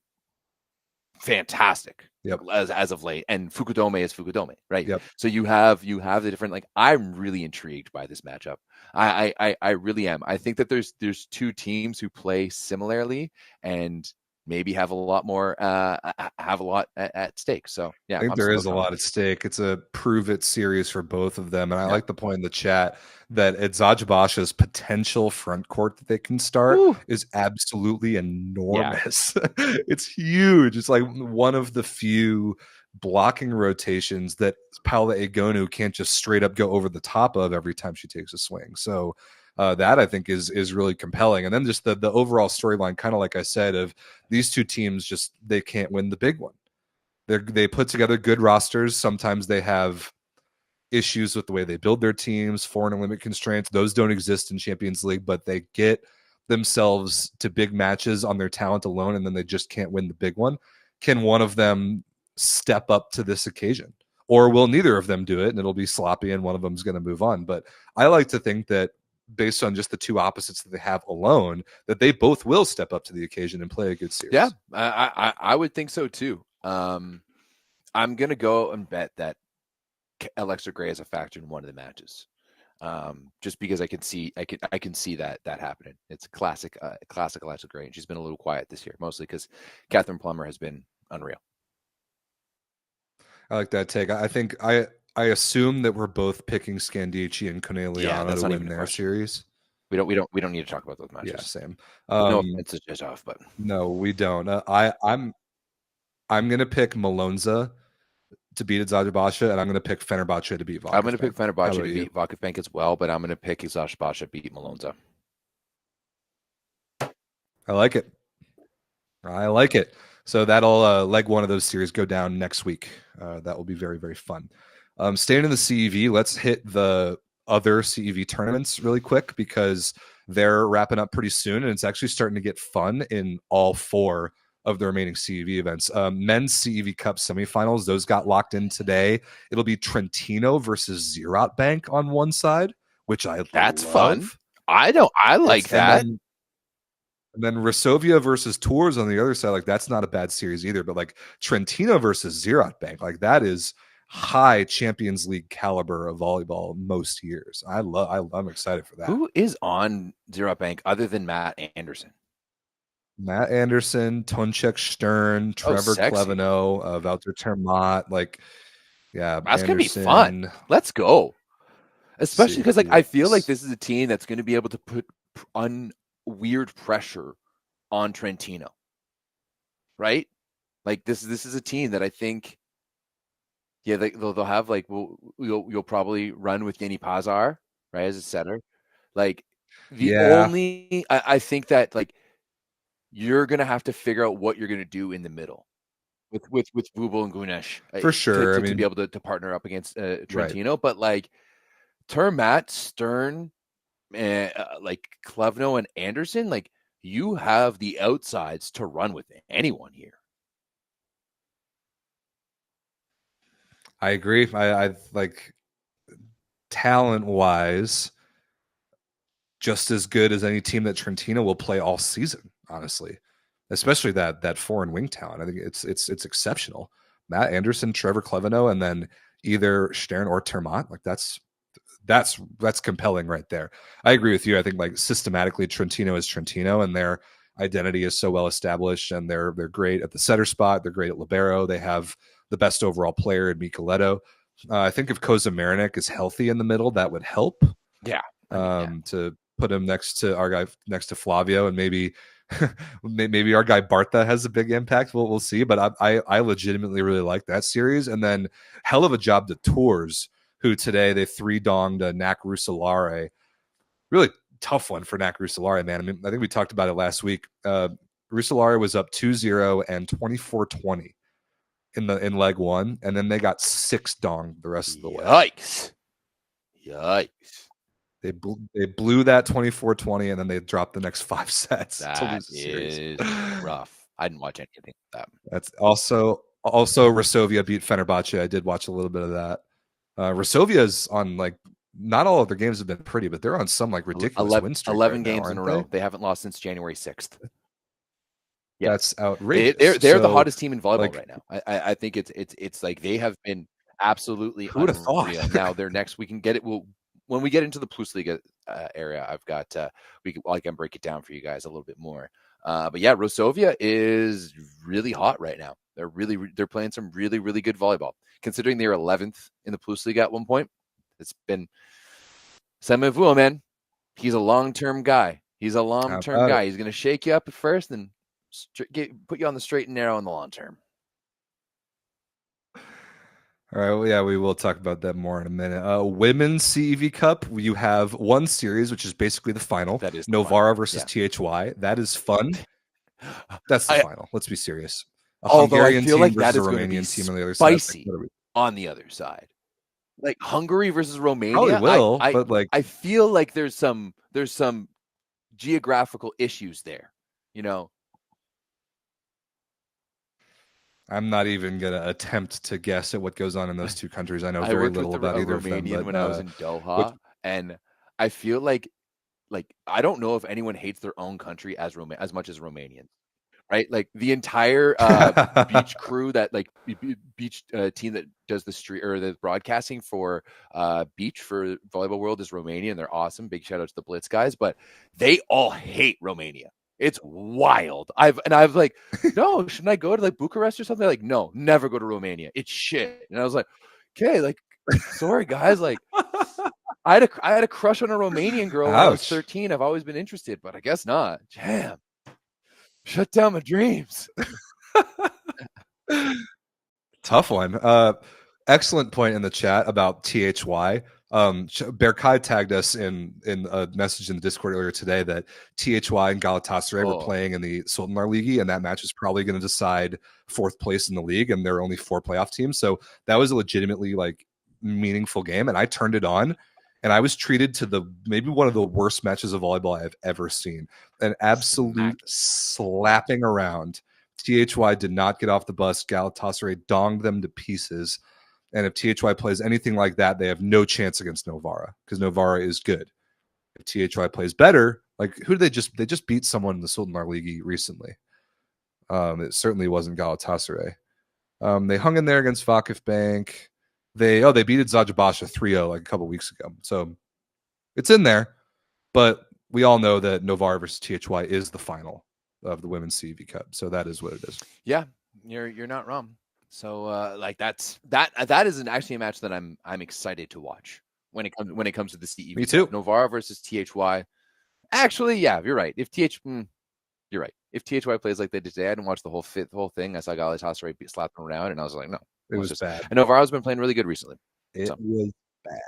Speaker 4: fantastic as of late, and Fukudome is Fukudome, right?
Speaker 3: Yep.
Speaker 4: So you have the different, like, I'm really intrigued by this matchup. I really am. I think that there's two teams who play similarly and maybe have a lot more at stake. So yeah,
Speaker 3: I think there is a lot at stake. It's a prove it series for both of them. And I like the point in the chat that Izaja Basha's potential front court that they can start is absolutely enormous. Yeah. It's huge. It's like one of the few blocking rotations that Paula Egonu can't just straight up go over the top of every time she takes a swing. So that I think is really compelling. And then just the overall storyline, kind of like I said, of these two teams, just they can't win the big one. They put together good rosters. Sometimes they have issues with the way they build their teams, foreign and limit constraints. Those don't exist in Champions League, but they get themselves to big matches on their talent alone, and then they just can't win the big one. Can one of them step up to this occasion? Or will neither of them do it, and it'll be sloppy, and one of them is going to move on? But I like to think that based on just the two opposites that they have alone, that they both will step up to the occasion and play a good series.
Speaker 4: Yeah, I would think so too. I'm going to go and bet that Alexa Gray is a factor in one of the matches. Just because I can see that happening. It's a classic Alexa Gray, and she's been a little quiet this year, mostly because Catherine Plummer has been unreal.
Speaker 3: I like that take. I think I assume that we're both picking Scandici and Corneliano to win their series.
Speaker 4: We don't need to talk about those matches.
Speaker 3: Yeah, same.
Speaker 4: No offense to Jezov, but
Speaker 3: no, we don't. I'm gonna pick Malonza to beat Izaja Basha, and I'm gonna pick Fenerbahce to beat Vakif.
Speaker 4: I'm gonna pick Fenerbahce to beat Vakif as well, but I'm gonna pick Izaja Basha to beat Malonza.
Speaker 3: I like it. So that'll leg one of those series go down next week. That will be very, very fun. Staying in the CEV, let's hit the other CEV tournaments really quick because they're wrapping up pretty soon, and it's actually starting to get fun in all four of the remaining CEV events. Men's CEV Cup semifinals, those got locked in today. It'll be Trentino versus Ziraat Bank on one side, which
Speaker 4: that's
Speaker 3: love.
Speaker 4: Fun. I like that.
Speaker 3: And then Resovia versus Tours on the other side, like that's not a bad series either. But like Trentino versus Ziraat Bank, like that is high Champions League caliber of volleyball most years. I'm excited for that.
Speaker 4: Who is on Ziraat Bank other than Matt Anderson?
Speaker 3: Matt Anderson, Tonchek Stern, Trevor Cleveno, Wouter Termat, like yeah,
Speaker 4: that's gonna be fun. Let's go. Especially because like I feel like this is a team that's going to be able to put weird pressure on Trentino, right? Like this is a team that I think, yeah, they'll have like you'll probably run with Yeni Pazar, right, as a center. Like only I think that like you're gonna have to figure out what you're gonna do in the middle with Vubal and Gunesh
Speaker 3: for sure.
Speaker 4: To be able to partner up against Trentino, right. But like Termat, Stern, like Cleveno and Anderson, like you have the outsides to run with anyone here.
Speaker 3: I agree. I like talent-wise, just as good as any team that Trentino will play all season, honestly. Especially that foreign wing talent. I think it's exceptional. Matt Anderson, Trevor Cleveno, and then either Stern or Termont. Like that's compelling right there. I agree with you. I think like systematically Trentino is Trentino, and their identity is so well established, and they're great at the setter spot. They're great at libero. They have the best overall player in Micheletto. I think if Koza Marinic is healthy in the middle, that would help.
Speaker 4: Yeah.
Speaker 3: To put him next to our guy, next to Flavio, and maybe maybe our guy Bartha has a big impact. We'll see. But I legitimately really like that series. And then hell of a job to Tours, who today they 3-donged Nac Russolare. Really tough one for Nac Russolare, man. I mean, I think we talked about it last week. Russolare was up 2-0 and 24-20 in leg one, and then they got 6-donged the rest of the way.
Speaker 4: Yikes.
Speaker 3: They blew that 24-20, and then they dropped the next 5 sets.
Speaker 4: That is rough. I didn't watch anything of that.
Speaker 3: That's also Resovia beat Fenerbahce. I did watch a little bit of that. Resovia's on like not all of their games have been pretty, but they're on some like ridiculous win streak.
Speaker 4: 11
Speaker 3: right
Speaker 4: games
Speaker 3: now,
Speaker 4: in a row. They haven't lost since January 6th.
Speaker 3: Yeah. That's outrageous.
Speaker 4: They're the hottest team in volleyball right now. I think it's like they have been absolutely
Speaker 3: who would have thought?
Speaker 4: Now they're next. We can get it. When we get into the PlusLiga area, I've got I can break it down for you guys a little bit more. But yeah, Resovia is really hot right now. They're playing some really, really good volleyball. Considering they're 11th in the PlusLiga at one point, it's been Semivua, man. He's a long-term guy. He's a long-term guy. He's going to shake you up at first and put you on the straight and narrow in the long term.
Speaker 3: All right, well, yeah, we will talk about that more in a minute. Women's CEV Cup, you have one series, which is basically the final.
Speaker 4: That is
Speaker 3: Novara versus THY. That is fun. That's the final. Let's be serious.
Speaker 4: Although I feel like
Speaker 3: that
Speaker 4: is
Speaker 3: a
Speaker 4: going to be
Speaker 3: team on the other
Speaker 4: spicy
Speaker 3: side.
Speaker 4: on the other side. Like Hungary versus Romania.
Speaker 3: Probably will, but like
Speaker 4: I feel like there's some geographical issues there, you know.
Speaker 3: I'm not even gonna attempt to guess at what goes on in those two countries. I know very little about either of them. But,
Speaker 4: when I was in Doha, and I feel like I don't know if anyone hates their own country as much as Romanians, right? Like the entire beach crew that beach team that does the street or the broadcasting for beach for Volleyball World is Romania, and they're awesome. Big shout out to the Blitz guys, but they all hate Romania. It's wild. I've like, no, shouldn't I go to like Bucharest or something? Like, no, never go to Romania. It's shit. And I was like, okay, like, sorry guys, like, I had a crush on a Romanian girl when I was 13. I've always been interested, but I guess not. Damn, shut down my dreams.
Speaker 3: Tough one. Excellent point in the chat about THY. Berkai tagged us in a message in the Discord earlier today that THY and Galatasaray were playing in the Sultanlar Ligi, and that match is probably going to decide 4th place in the league, and there are only 4 playoff teams. So that was a legitimately like meaningful game, and I turned it on, and I was treated to maybe one of the worst matches of volleyball I've ever seen. An absolute slapping around. THY did not get off the bus. Galatasaray donged them to pieces. And if THY plays anything like that, they have no chance against Novara because Novara is good. If THY plays better, like who did they just beat someone in the Sultanlar Ligi recently. It certainly wasn't Galatasaray. They hung in there against Halkbank. They beat Zajabasha 3-0 like a couple weeks ago. So it's in there, but we all know that Novara versus THY is the final of the Women's CEV Cup. So that is what it is.
Speaker 4: Yeah, you're not wrong. So like that is actually a match that I'm excited to watch when it comes to the CEV.
Speaker 3: Me too.
Speaker 4: Novara versus THY. Actually, yeah, you're right. You're right. If THY plays like they did today, I didn't watch the whole thing. I saw Galatasaray slapping around, and I was like, no,
Speaker 3: it was bad.
Speaker 4: And Novara's been playing really good recently.
Speaker 3: It was bad.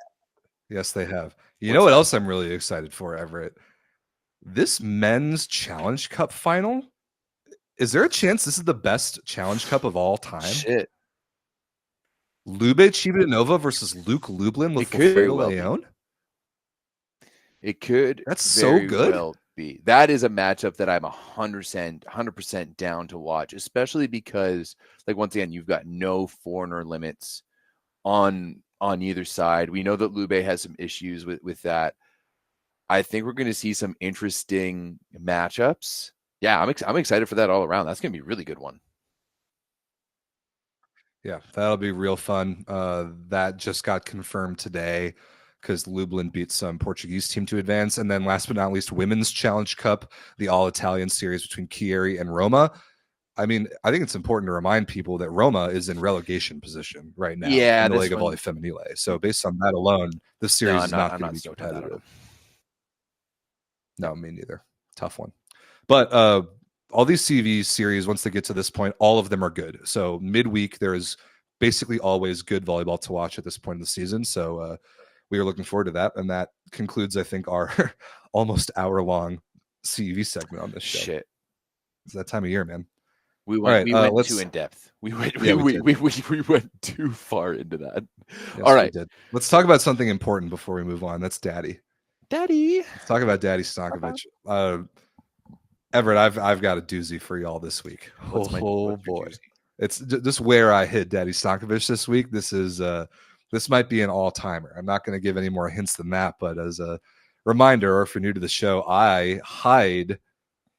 Speaker 3: Yes, they have. You know what else I'm really excited for, Everett? This men's Challenge Cup final. Is there a chance this is the best Challenge Cup of all time?
Speaker 4: Shit.
Speaker 3: Lube Civitanova versus Luke Lublin with Wilfredo Leon?
Speaker 4: It could.
Speaker 3: That's so good.
Speaker 4: Well be. That is a matchup that I'm 100% down to watch, especially because, like, once again, you've got no foreigner limits on either side. We know that Lube has some issues with that. I think we're going to see some interesting matchups. Yeah, I'm excited for that all around. That's going to be a really good one.
Speaker 3: Yeah, that'll be real fun. That just got confirmed today because Lublin beat some Portuguese team to advance. And then last but not least, Women's Challenge Cup, the all-Italian series between Chieri and Roma. I mean, I think it's important to remind people that Roma is in relegation position right now in the Lega Volley Femminile. So based on that alone, this series is not going to be competitive. No, me neither. Tough one. But all these CV series, once they get to this point, all of them are good. So midweek, there is basically always good volleyball to watch at this point in the season. So we are looking forward to that. And that concludes, I think, our almost hour-long CV segment on this show.
Speaker 4: Shit.
Speaker 3: It's that time of year, man.
Speaker 4: We went too in depth. We went too far into that.
Speaker 3: Yes,
Speaker 4: all right.
Speaker 3: Let's talk about something important before we move on. That's Daddy.
Speaker 4: Let's
Speaker 3: talk about Daddy Stankovic. Everett, I've got a doozy for y'all this week.
Speaker 4: Oh boy.
Speaker 3: Doozy? It's just where I hid Daddy Stankovic this week. This might be an all-timer. I'm not going to give any more hints than that, but as a reminder, or if you're new to the show, I hide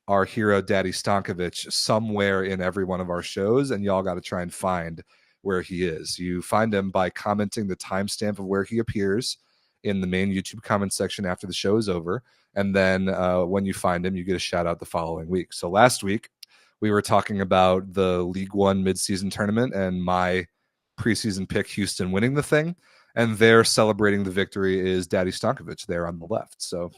Speaker 3: our hero Daddy Stankovic somewhere in every one of our shows, and y'all got to try and find where he is. You find him by commenting the timestamp of where he appears in the main YouTube comment section after the show is over. And then when you find him, you get a shout out the following week. So last week, we were talking about the League One midseason tournament and my preseason pick, Houston, winning the thing. And there celebrating the victory is Daddy Stankovic there on the left. So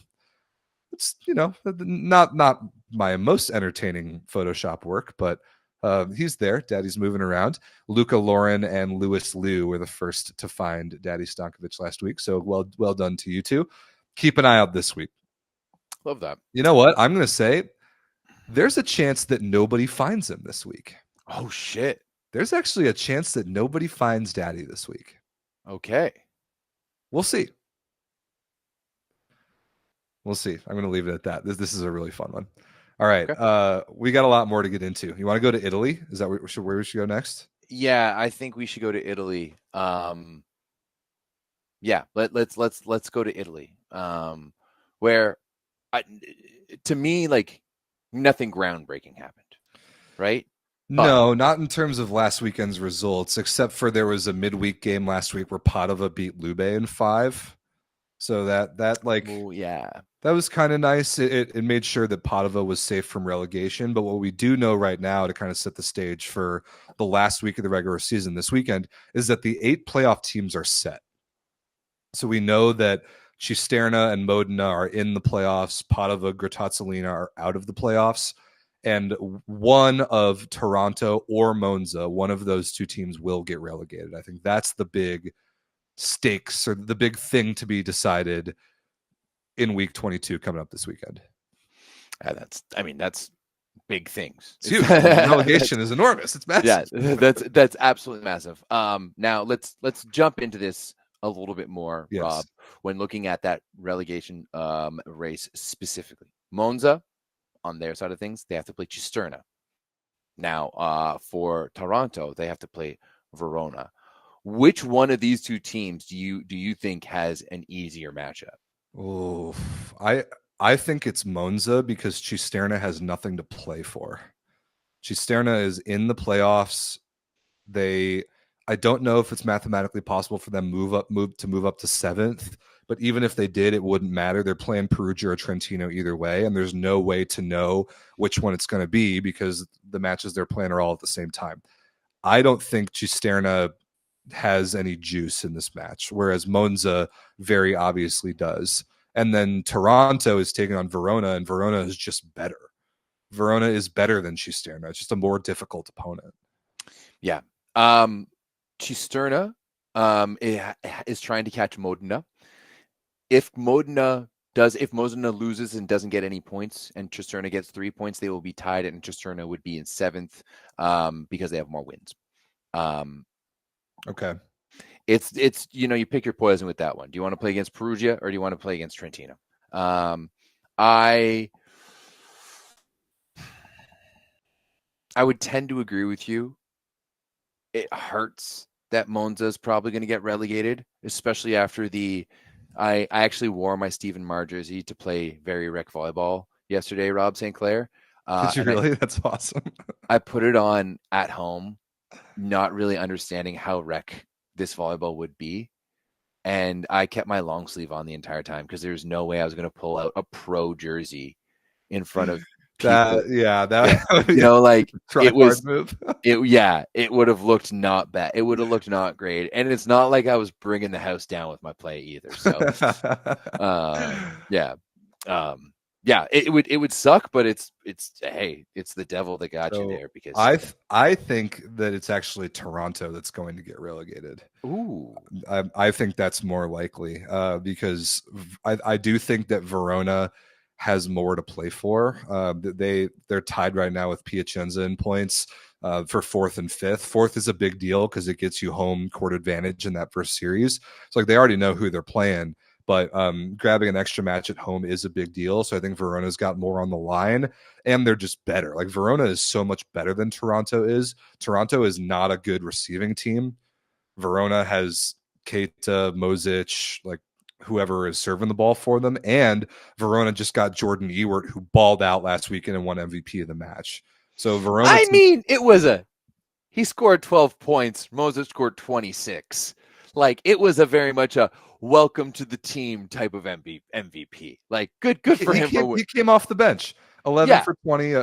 Speaker 3: it's, not my most entertaining Photoshop work, but he's there. Daddy's moving around. Luca Lauren and Lewis Liu were the first to find Daddy Stankovic last week. So well done to you two. Keep an eye out this week.
Speaker 4: Love that.
Speaker 3: You know what? I'm going to say there's a chance that nobody finds him this week.
Speaker 4: Oh, shit.
Speaker 3: There's actually a chance that nobody finds Daddy this week.
Speaker 4: Okay.
Speaker 3: We'll see. I'm going to leave it at that. This is a really fun one. All right. Okay. We got a lot more to get into. You want to go to Italy? Is that where we should go next?
Speaker 4: Yeah, I think we should go to Italy. Yeah, let's go to Italy. Where to me, like, nothing groundbreaking happened, right?
Speaker 3: No, not in terms of last weekend's results, except for there was a midweek game last week where Padova beat Lube in 5. So that was kind of nice. It made sure that Padova was safe from relegation. But what we do know right now, to kind of set the stage for the last week of the regular season this weekend, is that the 8 playoff teams are set. So we know that Cisterna and Modena are in the playoffs. Padova, Grottazzolina are out of the playoffs. And one of Toronto or Monza, one of those two teams will get relegated. I think that's the big stakes, or the big thing to be decided in week 22 coming up this weekend.
Speaker 4: That's big things.
Speaker 3: It's huge. Relegation is enormous. It's massive.
Speaker 4: Yeah, that's absolutely massive. Now let's jump into this a little bit more, yes. Rob, when looking at that relegation race specifically. Monza, on their side of things, they have to play Cisterna. Now, for Toronto, they have to play Verona. Which one of these two teams do you think has an easier matchup?
Speaker 3: Oh, I think it's Monza, because Cisterna has nothing to play for. Cisterna is in the playoffs. I don't know if it's mathematically possible for them move up to 7th, but even if they did, it wouldn't matter. They're playing Perugia or Trentino either way, and there's no way to know which one it's going to be because the matches they're playing are all at the same time. I don't think Cisterna has any juice in this match, whereas Monza very obviously does. And then Toronto is taking on Verona, and Verona is just better. Verona is better than Cisterna. It's just a more difficult opponent.
Speaker 4: Yeah. Cisterna is trying to catch Modena. If Modena loses and doesn't get any points and Cisterna gets 3 points, they will be tied, and Cisterna would be in 7th because they have more wins.
Speaker 3: Okay.
Speaker 4: It's you pick your poison with that one. Do you want to play against Perugia or do you want to play against Trentino? I would tend to agree with you. It hurts that Monza is probably going to get relegated, especially after I actually wore my Stephen Marr jersey to play Very Rec Volleyball yesterday, Rob St. Clair.
Speaker 3: Did you really? That's awesome.
Speaker 4: I put it on at home, not really understanding how rec this volleyball would be. And I kept my long sleeve on the entire time because there's no way I was going to pull out a pro jersey in front of people. Like it was
Speaker 3: move.
Speaker 4: It would have looked not bad. It would have looked not great. And it's not like I was bringing the house down with my play either. So it would suck, but it's the devil that got you there, because
Speaker 3: I think that it's actually Toronto that's going to get relegated.
Speaker 4: Ooh,
Speaker 3: I think that's more likely because I do think that Verona has more to play for. They're tied right now with Piacenza in points for 4th and 5th. 4th is a big deal because it gets you home court advantage in that first series. So like they already know who they're playing. But grabbing an extra match at home is a big deal. So I think Verona's got more on the line, and they're just better. Like Verona is so much better than Toronto is. Toronto is not a good receiving team. Verona has Keita, Mozic, like whoever is serving the ball for them. And Verona just got Jordan Ewert, who balled out last weekend and won MVP of the match. So Verona.
Speaker 4: He scored 12 points. Mozic scored 26. Like it was a very much a welcome to the team type of MVP. Like good for him.
Speaker 3: He came off the bench. 11 for 20,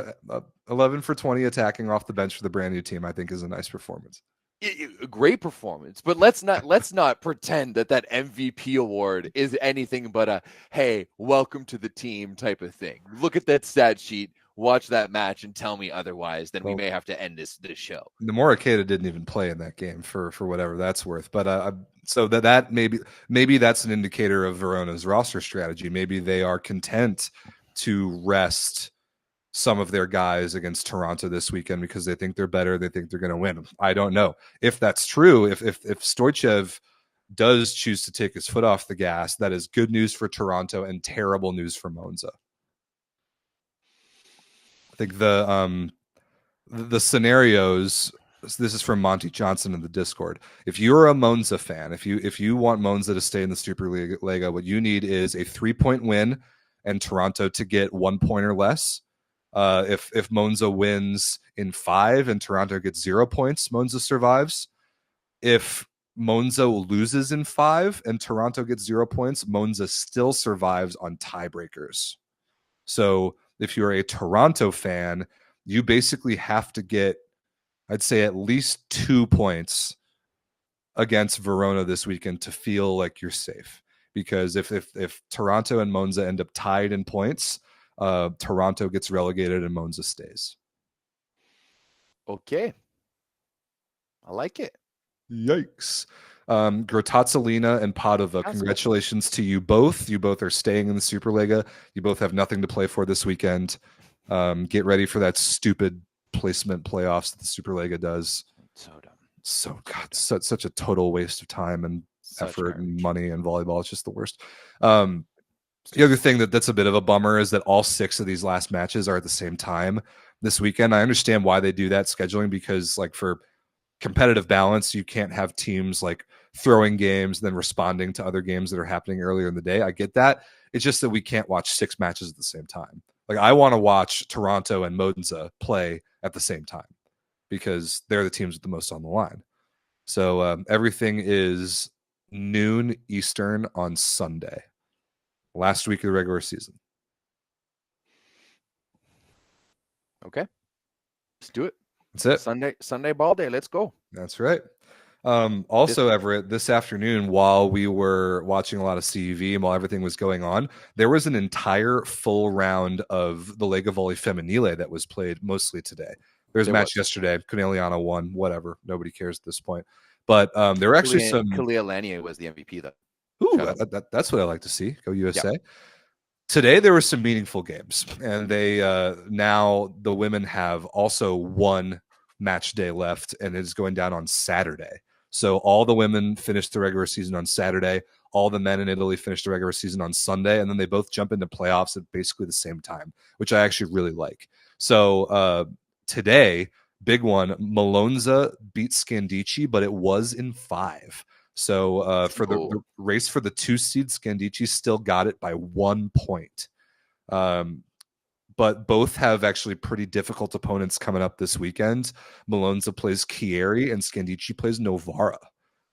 Speaker 3: 11 for 20 attacking off the bench for the brand new team, I think is a nice performance.
Speaker 4: A great performance, but let's not pretend that MVP award is anything but a hey, welcome to the team type of thing. Look at that stat sheet, watch that match, and tell me otherwise. Then we may have to end this show.
Speaker 3: Nomura Keita didn't even play in that game for whatever that's worth. But so that maybe that's an indicator of Verona's roster strategy. Maybe they are content to rest some of their guys against Toronto this weekend because they think they're better. They think they're going to win. I don't know if that's true. If Stoichev does choose to take his foot off the gas, that is good news for Toronto and terrible news for Monza. I think the scenarios. This is from Monty Johnson in the Discord. If you're a Monza fan, if you want Monza to stay in the SuperLega, what you need is a 3-point win and Toronto to get 1 point or less. If Monza wins in 5 and Toronto gets 0 points, Monza survives. If Monza loses in 5 and Toronto gets 0 points, Monza still survives on tiebreakers. So if you're a Toronto fan, you basically have to get, I'd say, at least 2 points against Verona this weekend to feel like you're safe. Because if Toronto and Monza end up tied in points, Toronto gets relegated and Monza stays.
Speaker 4: Okay. I like it.
Speaker 3: Yikes. Grotazzolina and Padova, congratulations to you both. You both are staying in the Superliga. You both have nothing to play for this weekend. Get ready for that stupid placement playoffs that the Superliga does.
Speaker 4: So dumb.
Speaker 3: So God, such a total waste of time and effort and money and volleyball. It's just the worst. The other thing that's a bit of a bummer is that all 6 of these last matches are at the same time this weekend. I understand why they do that scheduling, because like for competitive balance, you can't have teams like throwing games, then responding to other games that are happening earlier in the day. I get that. It's just that we can't watch 6 matches at the same time. Like I want to watch Toronto and Monza play at the same time because they're the teams with the most on the line. So everything is noon Eastern on Sunday. Last week of the regular season.
Speaker 4: Okay. Let's do it.
Speaker 3: That's it.
Speaker 4: Sunday ball day. Let's go.
Speaker 3: That's right. Also, Everett, this afternoon, while we were watching a lot of CUV and while everything was going on, there was an entire full round of the Lega Volley Femminile that was played mostly today. There was a match yesterday. Corneliana won. Whatever. Nobody cares at this point. But there were actually some...
Speaker 4: Kalia Lanier was the MVP, though.
Speaker 3: Ooh, that's what I like to see. Go USA. Yeah. Today there were some meaningful games, and they now the women have also one match day left, and it is going down on Saturday. So all the women finished the regular season on Saturday. All the men in Italy finished the regular season on Sunday, and then they both jump into playoffs at basically the same time, which I actually really like. So today big one. Malonza beat Scandici, but it was in 5. So for the race for the 2 seed, Scandici still got it by 1 point. But both have actually pretty difficult opponents coming up this weekend. Malonza plays Chieri and Scandici plays Novara.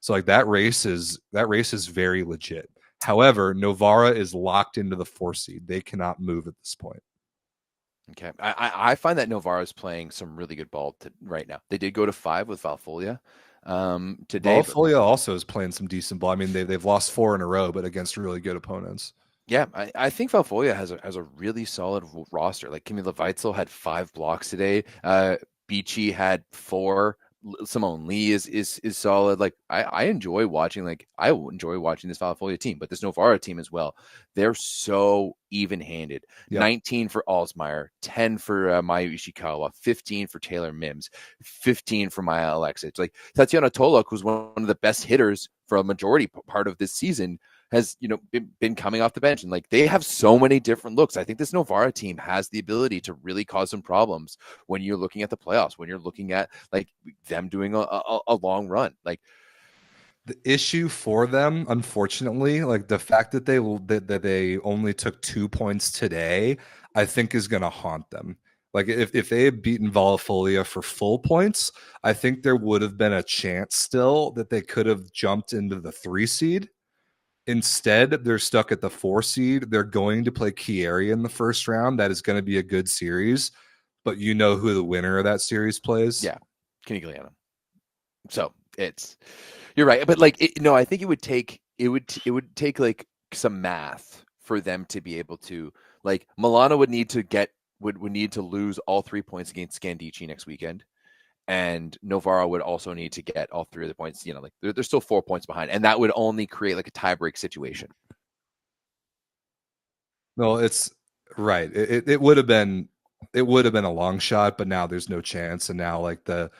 Speaker 3: So like that race is very legit. However, Novara is locked into the 4 seed. They cannot move at this point.
Speaker 4: Okay. I find that Novara is playing some really good ball right now. They did go to 5 with Valfolia today.
Speaker 3: Valfolia also is playing some decent ball. I mean, they've lost 4 in a row, but against really good opponents.
Speaker 4: Yeah, I think Valfolia has a really solid roster. Like Camila Weitzel had 5 blocks today. Beachy had 4. Simone Lee is solid. Like I enjoy watching. Like I enjoy watching this Valfolia team, but this Novara team as well. They're so even-handed. Yep. 19 for Alsmeyer, 10 for Mayu Ishikawa, 15 for Taylor Mims, 15 for Maya Alexic. Like Tatiana Tolok, who's one of the best hitters for a majority part of this season, has been coming off the bench, and like they have so many different looks. I think this Novara team has the ability to really cause some problems when you're looking at the playoffs, when you're looking at like them doing a long run. Like
Speaker 3: the issue for them, unfortunately, like the fact that they only took 2 points today, I think is going to haunt them. Like if they had beaten Valfolia for full points, I think there would have been a chance still that they could have jumped into the 3 seed. Instead, they're stuck at the 4 seed. They're going to play Chieri in the first round. That is going to be a good series, but you know who the winner of that series plays?
Speaker 4: Yeah, Canigliano. So you're right, but like I think it would take like some math for them to be able to, like Milano would need to lose all 3 points against Scandici next weekend. And Novara would also need to get all 3 of the points. Like they're still 4 points behind, and that would only create like a tiebreak situation.
Speaker 3: No, it's right. It would have been a long shot, but now there's no chance. And now like that's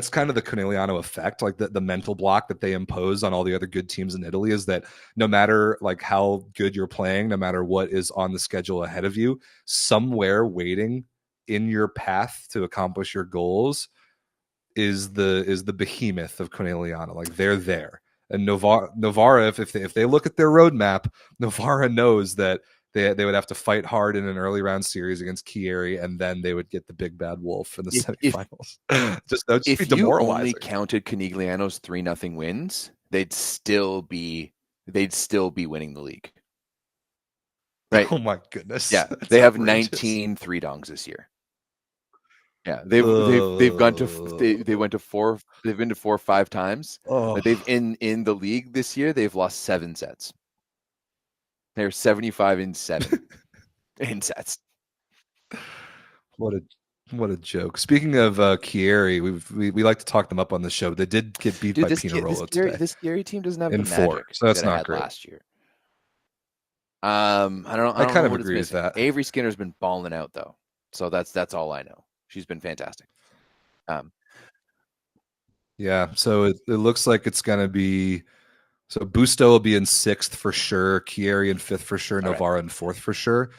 Speaker 3: kind of the Canigliano effect, like the mental block that they impose on all the other good teams in Italy is that no matter like how good you're playing, no matter what is on the schedule ahead of you, somewhere waiting in your path to accomplish your goals is the behemoth of Canigliano. Like they're there. And Novara, if they look at their roadmap, Novara knows that they would have to fight hard in an early round series against Chieri, and then they would get the big bad wolf in the semifinals. That would just be demoralizing. If you only
Speaker 4: counted Canigliano's 3-0 wins, they'd still be winning the league. Right?
Speaker 3: Oh my goodness!
Speaker 4: Yeah, they have 19 3-dongs this year. Yeah, they've gone to they went to 4. They've been to 4 or 5 times.
Speaker 3: Oh.
Speaker 4: They've in the league this year. They've lost 7 sets. They're 75-7 in sets.
Speaker 3: What a joke! Speaking of Chieri, we like to talk them up on the show. They did get beat by Pinarolo today.
Speaker 4: This Chieri team doesn't have
Speaker 3: in
Speaker 4: the
Speaker 3: 4,
Speaker 4: magic
Speaker 3: so that's
Speaker 4: that
Speaker 3: not
Speaker 4: had
Speaker 3: great.
Speaker 4: Last year. I don't know.
Speaker 3: I kind of agree with that.
Speaker 4: Avery Skinner's been balling out though, so that's all I know. She's been fantastic.
Speaker 3: Yeah, so it looks like it's going to be. So Busto will be in 6th for sure. Chieri in 5th for sure. Novara in 4th for sure.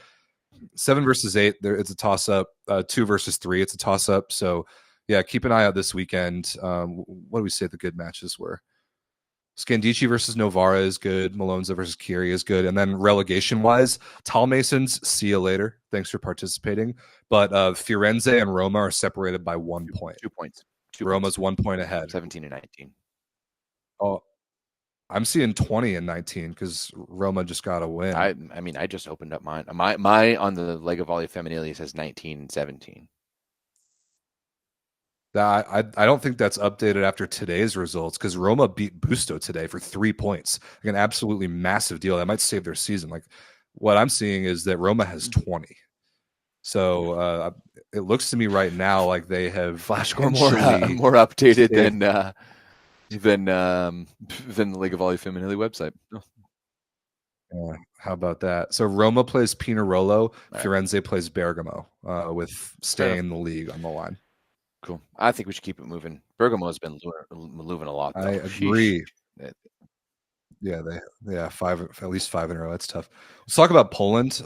Speaker 3: 7 versus 8, it's a toss-up. 2 versus 3, it's a toss-up. So, yeah, keep an eye out this weekend. What do we say the good matches were? Scandici versus Novara is good. Malonza versus Chieri is good. And then relegation-wise, Tall Masons, see you later. Thanks for participating. But Firenze and Roma are separated by 1 point.
Speaker 4: 2 points.
Speaker 3: Roma's 1 point ahead.
Speaker 4: 17 and 19.
Speaker 3: Oh, I'm seeing 20 and 19 because Roma just got a win.
Speaker 4: I mean, I just opened up mine. My on the Lega Volley Femminile says 19 and 17.
Speaker 3: I don't think that's updated after today's results because Roma beat Busto today for 3 points. Like an absolutely massive deal. That might save their season. Like what I'm seeing is that Roma has 20. So it looks to me right now like they have
Speaker 4: flash score more updated than the Lega Volley Femminile website.
Speaker 3: Yeah, how about that? So Roma plays Pinarolo, Firenze plays Bergamo, with staying in the league on the line.
Speaker 4: Cool. I think we should keep it moving. Bergamo has been moving a lot, though.
Speaker 3: I agree. Yeah, 5, at least 5 in a row. That's tough. Let's talk about Poland.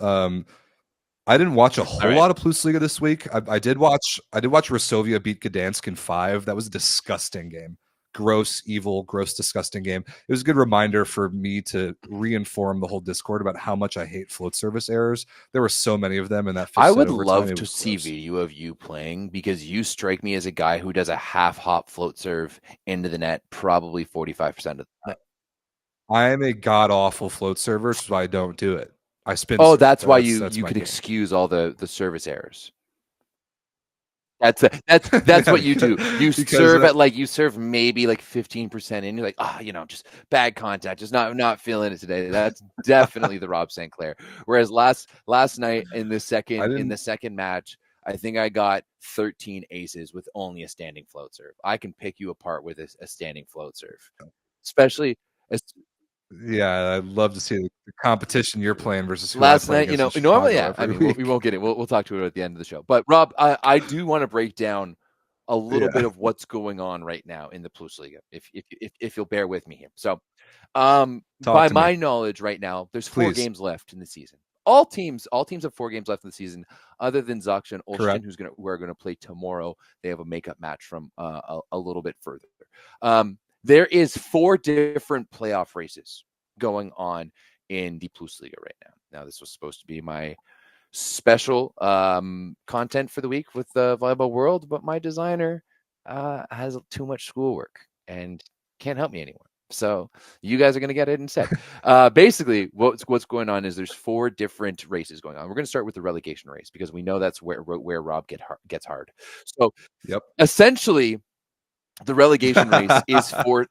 Speaker 3: I didn't watch a whole
Speaker 4: right.
Speaker 3: lot of PlusLiga this week. I did watch Resovia beat Gdansk in 5. That was a disgusting game. Gross, evil, gross, disgusting game. It was a good reminder for me to reinform the whole Discord about how much I hate float service errors. There were so many of them in that fifth
Speaker 4: I
Speaker 3: set
Speaker 4: would
Speaker 3: overtime.
Speaker 4: love
Speaker 3: It
Speaker 4: to
Speaker 3: was
Speaker 4: see
Speaker 3: gross.
Speaker 4: video of you playing, because you strike me as a guy who does a half hop float serve into the net probably 45% of the time.
Speaker 3: I am a god awful float server, which is why I don't do it. I spin.
Speaker 4: Oh,
Speaker 3: serve.
Speaker 4: that's why you
Speaker 3: my
Speaker 4: could
Speaker 3: game.
Speaker 4: excuse all the service errors. That's what you do. You serve at like, you serve maybe like 15% in. You're like, just bad contact, just not feeling it today. That's definitely the Rob St. Clair. Whereas last night in the second match, I think I got 13 aces with only a standing float serve. I can pick you apart with a standing float serve, especially
Speaker 3: Yeah, I'd love to see the competition you're playing versus who
Speaker 4: last
Speaker 3: I play
Speaker 4: night.
Speaker 3: against in
Speaker 4: Normally,
Speaker 3: Chicago
Speaker 4: yeah. I
Speaker 3: every
Speaker 4: mean,
Speaker 3: week.
Speaker 4: we won't get it. We'll talk to it at the end of the show. But Rob, I do want to break down a little bit of what's going on right now in the PlusLiga, if you'll bear with me here. So, by my knowledge, right now there's 4 games left in the season. All teams have 4 games left in the season, other than Zaksha and Olsztyn, who are going to play tomorrow. They have a makeup match from a little bit further. There is 4 different playoff races going on in the PlusLiga right now. Now, this was supposed to be my special content for the week with the Volleyball World, but my designer has too much schoolwork and can't help me anymore. So you guys are going to get it instead. Basically, what's going on is there's 4 different races going on. We're going to start with the relegation race, because we know that's where Rob gets hard. So essentially, the relegation race is for...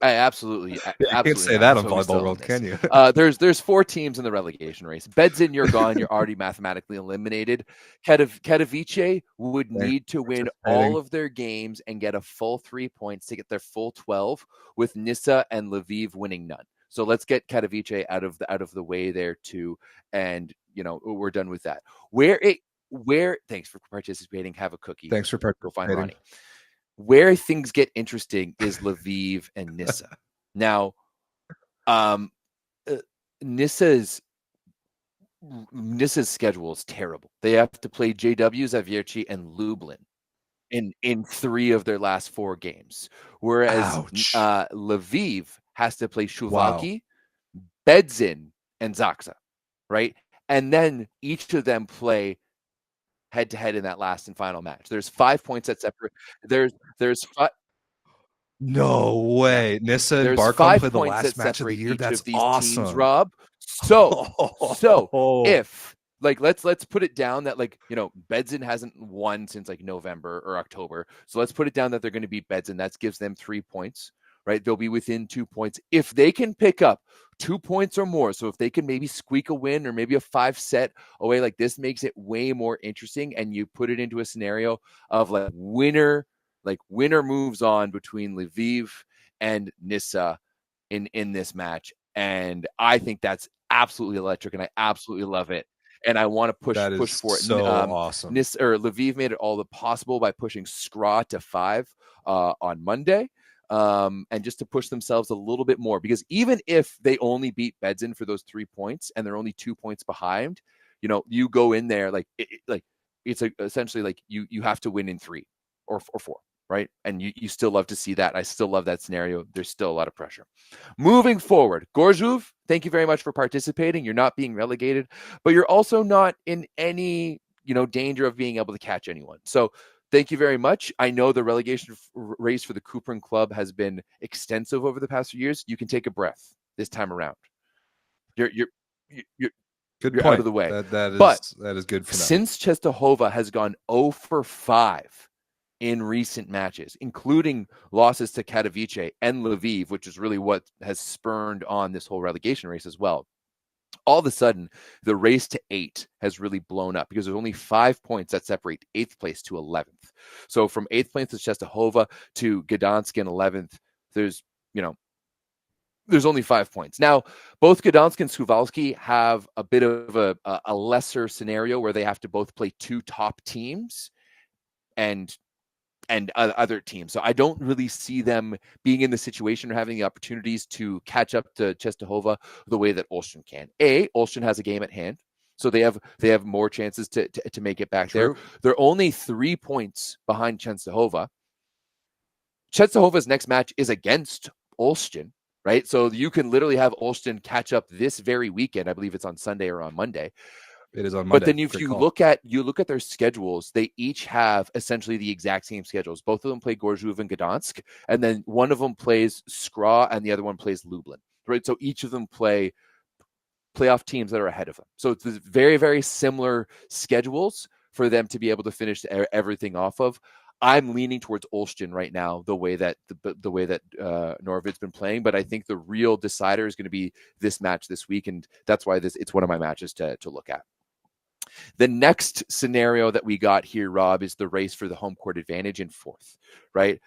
Speaker 4: I absolutely
Speaker 3: can't say that on Volleyball World, can you?
Speaker 4: There's 4 teams in the relegation race. Bedzin, you're gone. You're already mathematically eliminated. Katowice would need to win all of their games and get a full 3 points to get their full 12, with Nysa and Lviv winning none. So let's get Katowice out of the way there too, and we're done with that. Thanks for participating. Have a cookie.
Speaker 3: Thanks for participating.
Speaker 4: Go find Ronnie. Where things get interesting is Lviv and Nysa. Now, Nysa's schedule is terrible. They have to play JW, Zawiercie, and Lublin in 3 of their last 4 games. Whereas Lviv has to play Suwałki, Bedzin, and Zaksza, right? And then each of them play head-to-head in that last and final match. There's 5 points that separate. There's 5.
Speaker 3: No way. Nysa and Barkon play the last match of the year. That's awesome,
Speaker 4: teams, Rob. So if let's put it down that Bedzin hasn't won since November or October. So let's put it down that they're going to beat Bedzin. That gives them 3 points, right? They'll be within 2 points. If they can pick up 2 points or more, so if they can maybe squeak a win or maybe a 5-set away, this makes it way more interesting. And you put it into a scenario of winner moves on between Lviv and Nysa in this match. And I think that's absolutely electric, and I absolutely love it. And I want to push for it.
Speaker 3: So awesome.
Speaker 4: Lviv made it all the possible by pushing Skra to 5 on Monday. And just to push themselves a little bit more, because even if they only beat Bedzin for those 3 points and they're only 2 points behind, you go in there it's essentially you have to win in 3 or 4, right? And you still love to see that. I still love that scenario. There's still a lot of pressure. Moving forward, Gorjuv, thank you very much for participating. You're not being relegated, but you're also not in any danger of being able to catch anyone. So thank you very much. I know the relegation race for the Cooperin Club has been extensive over the past few years. You can take a breath this time around. You're
Speaker 3: good point.
Speaker 4: Out of the way.
Speaker 3: That is good for them.
Speaker 4: Since Czestochowa has gone 0 for 5 in recent matches, including losses to Katowice and Lviv, which is really what has spurned on this whole relegation race as well. All of a sudden, the race to 8 has really blown up, because there's only 5 points that separate 8th place to 11th. So from 8th place to Czestochowa to Gdansk in 11th, there's only 5 points. Now, both Gdansk and Suwałki have a bit of a lesser scenario where they have to both play 2 top teams and other teams. So I don't really see them being in the situation or having the opportunities to catch up to Czestochowa the way that Olsztyn can. Olsztyn has a game at hand. So they have more chances to make it back there. They're only 3 points behind Częstochowa. Częstochowa's next match is against Olsztyn, right? So you can literally have Olsztyn catch up this very weekend. I believe it's on Sunday or on Monday.
Speaker 3: It is on Monday.
Speaker 4: But then if you look at their schedules, they each have essentially the exact same schedules. Both of them play Gorzów and Gdansk, and then one of them plays Skra and the other one plays Lublin, right? So each of them play playoff teams that are ahead of them. So it's very, very similar schedules for them to be able to finish everything off of. I'm leaning towards Olsztyn right now, the way that Norvid's been playing, but I think the real decider is going to be this match this week, and that's why it's one of my matches to look at. The next scenario that we got here, Rob, is the race for the home court advantage in fourth, right?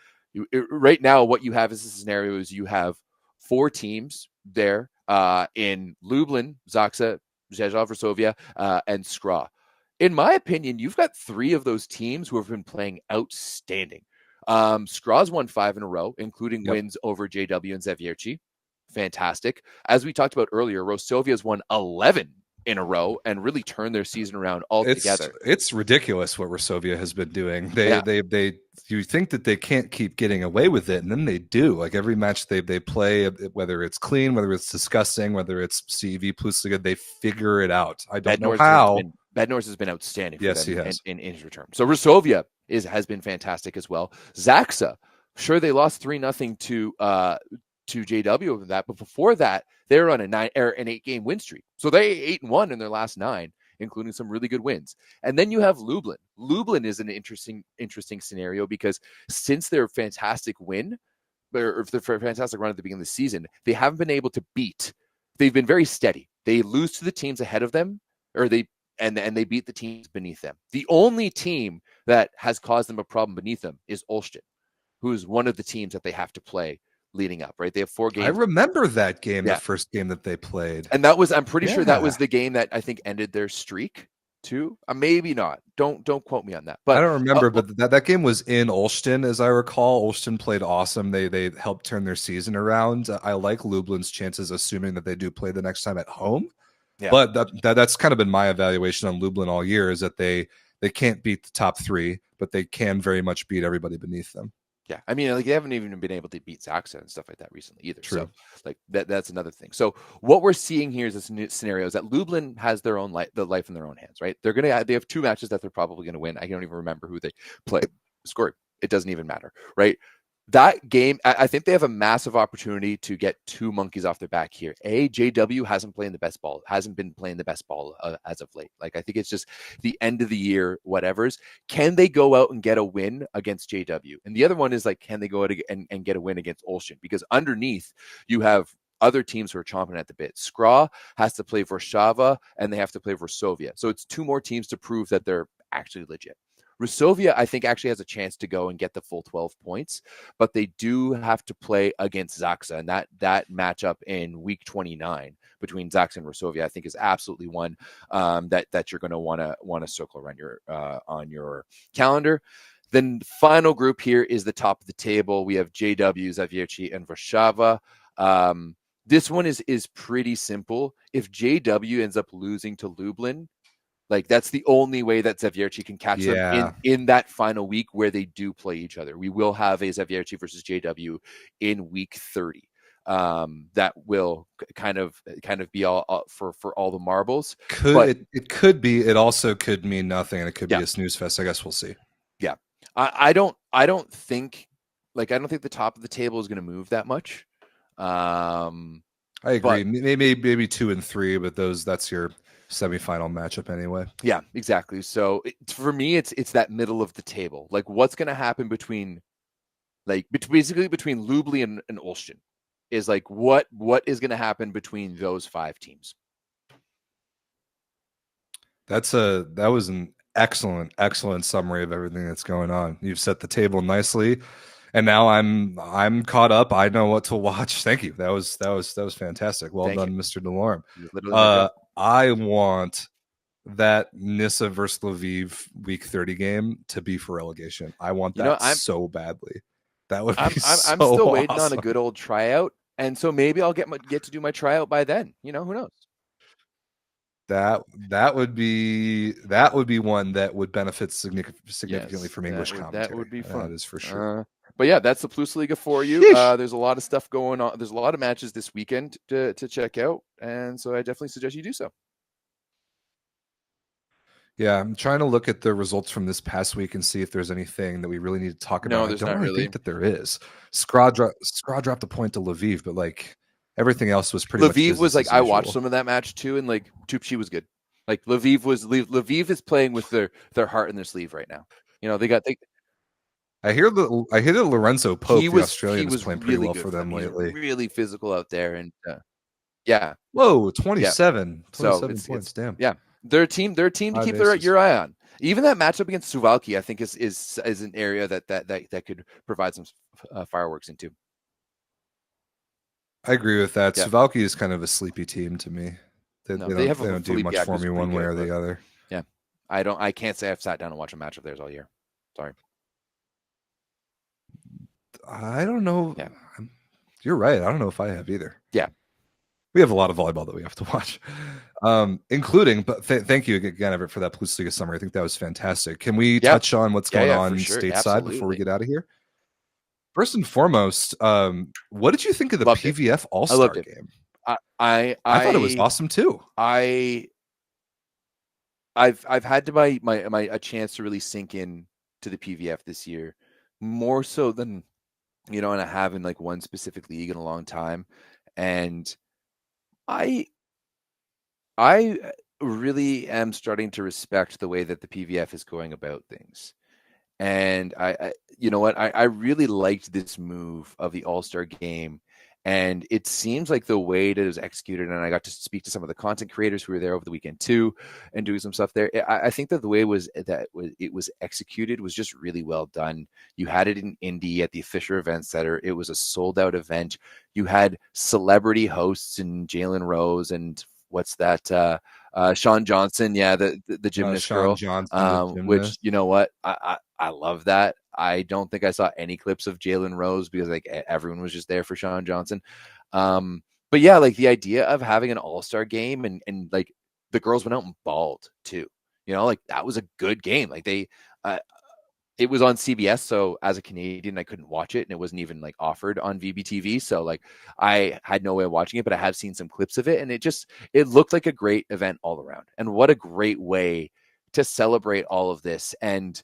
Speaker 4: Right now, what you have as a scenario is you have 4 teams there in Lublin, Zaksa, Rzeszów, Varsovia, and Skra. In my opinion, you've got 3 of those teams who have been playing outstanding. Skra's won 5 in a row, including wins over JW and Zawiercie. Fantastic. As we talked about earlier, Rosovia's won 11 in a row and really turned their season around altogether.
Speaker 3: It's ridiculous what Varsovia has been doing. They you think that they can't keep getting away with it, and then they do. Like every match they play, whether it's clean, whether it's disgusting, whether it's CEV PlusLiga, they figure it out. I don't know how.
Speaker 4: Bednorz has been outstanding for
Speaker 3: them
Speaker 4: he
Speaker 3: has.
Speaker 4: In his return. So Varsovia has been fantastic as well. Zaksa, sure, they lost 3-0 to JW over that, but before that, they were on an 8-game win streak. So they 8-1 in their last 9, including some really good wins. And then you have Lublin. Lublin is an interesting scenario because since their fantastic win, or their fantastic run at the beginning of the season, they haven't been able to beat. They've been very steady. They lose to the teams ahead of them, or they beat the teams beneath them. The only team that has caused them a problem beneath them is Olsztyn, who is one of the teams that they have to play leading up, right? They have 4 games.
Speaker 3: I remember that game, the first game that they played.
Speaker 4: And I'm pretty sure that was the game that I think ended their streak too. Maybe not. Don't quote me on that. But
Speaker 3: I don't remember, but that game was in Olsztyn, as I recall. Olsztyn played awesome. They helped turn their season around. I like Lublin's chances, assuming that they do play the next time at home. Yeah. But that's kind of been my evaluation on Lublin all year, is that they can't beat the top 3, but they can very much beat everybody beneath them.
Speaker 4: Yeah, I mean, they haven't even been able to beat Zaksa and stuff like that recently either.
Speaker 3: True.
Speaker 4: So, that's another thing. So, what we're seeing here is this scenario is that Lublin has their own life in their own hands, right? They have 2 matches that they're probably going to win. I don't even remember who they play. Score. It doesn't even matter, right? That game, I think they have a massive opportunity to get 2 monkeys off their back here. JW hasn't been playing the best ball as of late. Like, I think it's just the end of the year, whatever's. Can they go out and get a win against JW? And the other one is, like, can they go out and get a win against Olsztyn? Because underneath, you have other teams who are chomping at the bit. Skra has to play Warszawa, and they have to play Varsovia. So it's 2 more teams to prove that they're actually legit. Rusovia, I think, actually has a chance to go and get the full 12 points, but they do have to play against Zaksa, and that matchup in week 29 between Zaksa and Rusovia, I think, is absolutely one that you're going to want to circle around on your calendar. Then the final group here is the top of the table. We have JW, Zawiercie, and Warszawa. This one is pretty simple. If JW ends up losing to Lublin, like, that's the only way that Zawiercie can catch them in that final week where they do play each other. We will have a Zawiercie versus JW in week 30. That will kind of be all for all the marbles.
Speaker 3: It could be. It also could mean nothing, and it could be a snooze fest. I guess we'll see.
Speaker 4: Yeah, I don't think the top of the table is going to move that much.
Speaker 3: I agree. Maybe 2 and 3, but that's your semifinal matchup anyway.
Speaker 4: Yeah, exactly. So for me, it's that middle of the table. Like, what's going to happen between Lublin and Olsztyn is like what is going to happen between those 5 teams.
Speaker 3: That was an excellent summary of everything that's going on. You've set the table nicely, and now I'm caught up. I know what to watch. Thank you. That was fantastic. Well done, Mr. Delorme. I want that Nissa versus Lviv week 30 game to be for relegation. I want that so badly. That would be so
Speaker 4: I'm still waiting
Speaker 3: awesome.
Speaker 4: on a good old tryout, and so maybe I'll get to do my tryout by then. Who knows?
Speaker 3: That would be one that would benefit significantly
Speaker 4: Yes,
Speaker 3: from English commentary.
Speaker 4: That would be fun.
Speaker 3: That is for sure.
Speaker 4: But yeah, that's the PlusLiga for you.
Speaker 3: Sheesh.
Speaker 4: There's a lot of stuff going on. There's a lot of matches this weekend to check out, and so I definitely suggest you do so.
Speaker 3: Yeah, I'm trying to look at the results from this past week and see if there's anything that we really need to talk about.
Speaker 4: No,
Speaker 3: I
Speaker 4: there's
Speaker 3: don't
Speaker 4: not
Speaker 3: really
Speaker 4: really.
Speaker 3: think that there is. Skra dropped a point to Lviv, but like everything else was pretty much
Speaker 4: Lviv
Speaker 3: business
Speaker 4: was like
Speaker 3: as
Speaker 4: I watched
Speaker 3: usual.
Speaker 4: some of that match too, and like Tupci was good. Like Lviv is playing with their heart in their sleeve right now. You know,
Speaker 3: I hear that Lorenzo Pope, the Australian, is playing pretty
Speaker 4: really
Speaker 3: well
Speaker 4: good
Speaker 3: for them
Speaker 4: He's
Speaker 3: lately.
Speaker 4: really physical out there, and yeah.
Speaker 3: Whoa, 27.
Speaker 4: So
Speaker 3: 27 points. Damn.
Speaker 4: Yeah, they're a team to keep your eye on. Even that matchup against Suwałki, I think is an area that could provide some fireworks into.
Speaker 3: I agree with that.
Speaker 4: Yeah.
Speaker 3: Suwałki is kind of a sleepy team to me. They don't do much for me one way or the other.
Speaker 4: Yeah, I can't say I've sat down and watched a match of theirs all year. Sorry.
Speaker 3: I don't know.
Speaker 4: Yeah.
Speaker 3: You're right. I don't know if I have either.
Speaker 4: Yeah.
Speaker 3: We have a lot of volleyball that we have to watch, including. But thank you again, Everett, for that PlusLiga summary. I think that was fantastic. Can we touch on what's going on stateside before we get out of here? First and foremost, what did you think of the PVF All-Star game?
Speaker 4: I
Speaker 3: thought it was awesome too.
Speaker 4: I've had a chance to really sink in to the PVF this year, more so than and I have in like one specific league in a long time, and I really am starting to respect the way that the PVF is going about things. And I really liked this move of the All-Star game. And it seems like the way that it was executed, and I got to speak to some of the content creators who were there over the weekend too, and doing some stuff there. I think that the way it was executed was just really well done. You had it in Indy at the Fisher Event Center. It was a sold-out event. You had celebrity hosts and Jalen Rose and what's that? Sean Johnson, the gymnast girl, Johnson, which you know what, I love that. I don't think I saw any clips of Jalen Rose because like everyone was just there for Sean Johnson. But yeah, like the idea of having an all-star game and like the girls went out and balled too. Like that was a good game. Like it was on CBS, so as a Canadian, I couldn't watch it, and it wasn't even like offered on VBTV. So like I had no way of watching it, but I have seen some clips of it, and it looked like a great event all around. And what a great way to celebrate all of this. And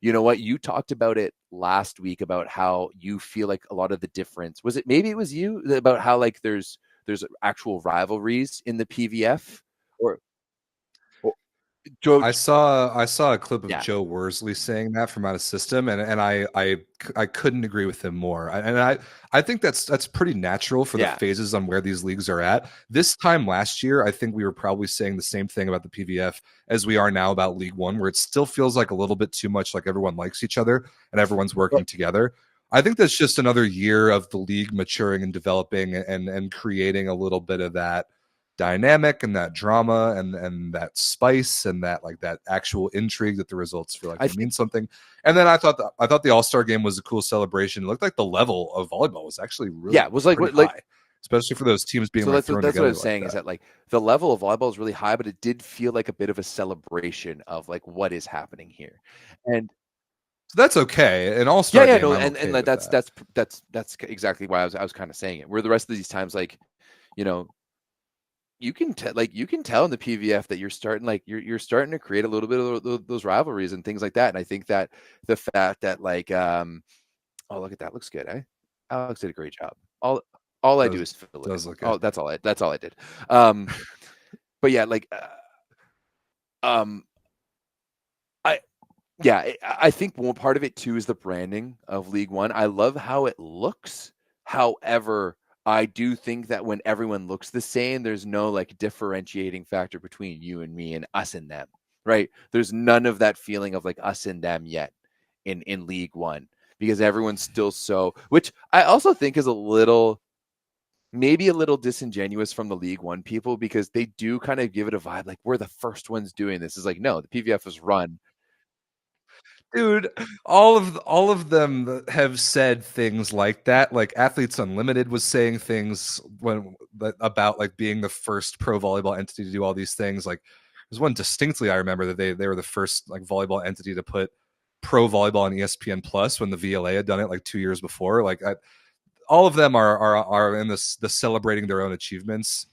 Speaker 4: you know what? You talked about it last week about how you feel like a lot of the difference maybe it was you about how like there's actual rivalries in the PVF or
Speaker 3: I saw a clip of Joe Worsley saying that from out of system, and I couldn't agree with him more. I think that's pretty natural for the phases on where these leagues are at. This time last year, I think we were probably saying the same thing about the PVF as we are now about League One, where it still feels like a little bit too much like everyone likes each other and everyone's working together. I think that's just another year of the league maturing and developing and creating a little bit of that dynamic and that drama and that spice and that like that actual intrigue that the results feel like they mean something. And then I thought the All-Star game was a cool celebration. It looked like the level of volleyball was actually really
Speaker 4: it was like
Speaker 3: high, especially for those teams being
Speaker 4: so
Speaker 3: like
Speaker 4: that's what I was saying is that like the level of volleyball is really high, but it did feel like a bit of a celebration of like what is happening here. And
Speaker 3: so that's okay. An All-Star game,
Speaker 4: and like that's exactly why I was kind of saying it. Where the rest of these times, like, you can tell in the PVF that you're starting to create a little bit of those rivalries and things like that. And I think that the fact that like, oh, look at that, looks good, eh? Alex did a great job. All I do is fill it. Oh, that's all I did. But yeah, like, I think one part of it too is the branding of League One. I love how it looks. However, I do think that when everyone looks the same, there's no like differentiating factor between you and me and us and them, right? There's none of that feeling of like us and them yet in League One because everyone's still which I also think is maybe a little disingenuous from the League One people because they do kind of give it a vibe like we're the first ones doing this. It's like, no, the PVF was run.
Speaker 3: Dude, all of them have said things like that. Like Athletes Unlimited was saying things about like being the first pro volleyball entity to do all these things. Like there's one distinctly I remember that they were the first like volleyball entity to put pro volleyball on ESPN Plus when the VLA had done it like 2 years before. Like all of them are in this the celebrating their own achievements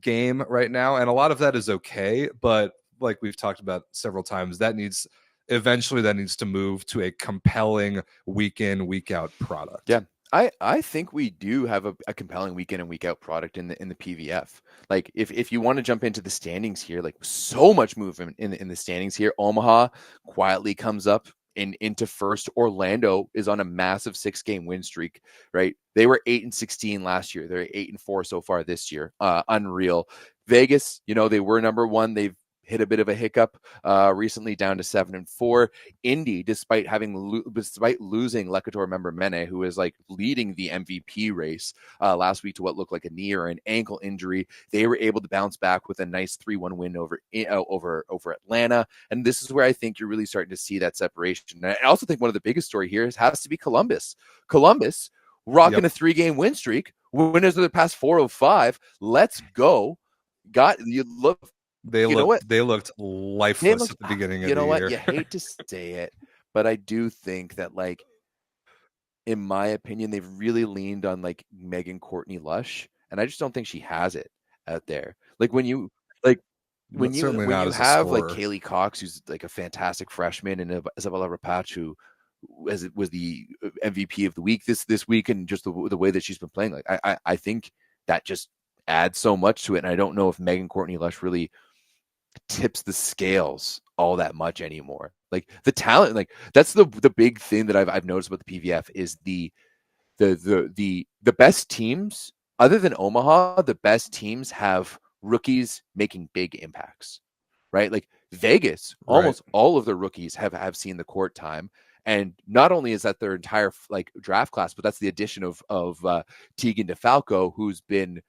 Speaker 3: game right now, and a lot of that is okay, but like we've talked about several times, that needs to move to a compelling week in week out product.
Speaker 4: Yeah. I think we do have a compelling week in and week out product in the PVF. Like if you want to jump into the standings here, like so much movement in the standings here. Omaha quietly comes up into first. Orlando is on a massive 6-game win streak, right? They were 8-16 last year. They're 8-4 so far this year. Unreal. Vegas, they were number one. They've hit a bit of a hiccup recently, down to 7-4. Indy, despite losing Lekator member Mene, who is like leading the MVP race last week to what looked like a knee or an ankle injury, they were able to bounce back with a nice 3-1 win over Atlanta. And this is where I think you're really starting to see that separation. And I also think one of the biggest story here has to be Columbus. Columbus rocking a 3-game win streak. Winners of the past 4 of 5. Let's go. They
Speaker 3: looked lifeless at the beginning of the year.
Speaker 4: You know what? You hate to say it, but I do think that, like, in my opinion, they've really leaned on like Megan Courtney Lush, and I just don't think she has it out there. Like when you have like Kaylee Cox, who's like a fantastic freshman, and Isabella Rapach, who was the MVP of the week this week, and just the way that she's been playing, like I think that just adds so much to it. And I don't know if Megan Courtney Lush really tips the scales all that much anymore. Like the talent, like that's the big thing that I've noticed about the PVF is the best teams, other than Omaha, the best teams have rookies making big impacts, right? Like Vegas, almost all of the rookies have seen the court time. And not only is that their entire like draft class, but that's the addition of Tegan DeFalco, who's been,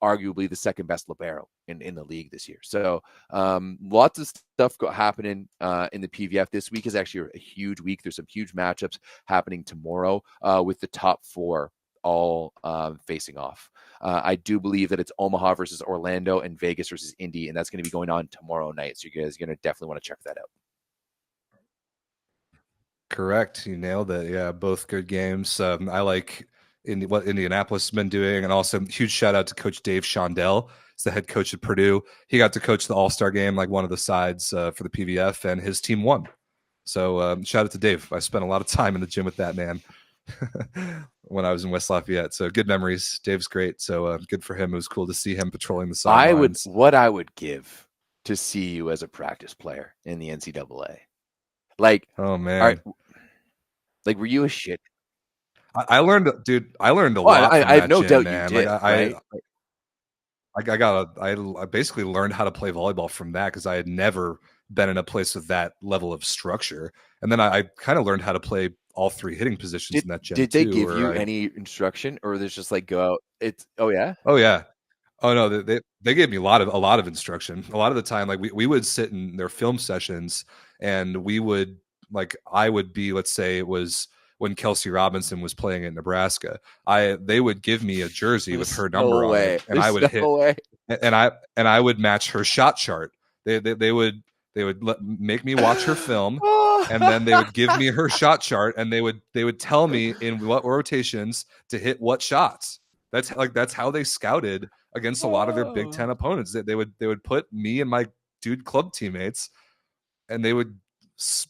Speaker 4: arguably the second best libero in the league this year. So lots of stuff happening in the PVF. This week is actually a huge week. There's some huge matchups happening tomorrow with the top 4 all facing off. I do believe that it's Omaha versus Orlando and Vegas versus Indy, and that's going to be going on tomorrow night. So you guys are going to definitely want to check that out.
Speaker 3: Correct. You nailed it. Yeah, both good games. I like what Indianapolis has been doing, and also huge shout out to Coach Dave Shondell. He's the head coach at Purdue. He got to coach the All-Star game, like one of the sides for the PVF, and his team won. So shout out to Dave. I spent a lot of time in the gym with that man when I was in West Lafayette. So good memories. Dave's great. So good for him. It was cool to see him patrolling the sidelines.
Speaker 4: What I would give to see you as a practice player in the NCAA. Like,
Speaker 3: oh man,
Speaker 4: like were you a shit?
Speaker 3: I learned a lot.
Speaker 4: I have no doubt
Speaker 3: man.
Speaker 4: You did.
Speaker 3: Like, I basically learned how to play volleyball from that because I had never been in a place with that level of structure. And then I kind of learned how to play all 3 hitting positions in that gym.
Speaker 4: Did they give you any instruction, or there's just like go out? Oh yeah.
Speaker 3: Oh no, they gave me a lot of instruction. A lot of the time, like we would sit in their film sessions, and we would I would be, let's say it was when Kelsey Robinson was playing in Nebraska. They would give me a jersey with her number on it, and I would hit, and I would match her shot chart. They would make me watch her film, and then they would give me her shot chart, and they would tell me in what rotations to hit what shots. That's how they scouted against a lot of their Big Ten opponents. They would put me and my dude club teammates, and they would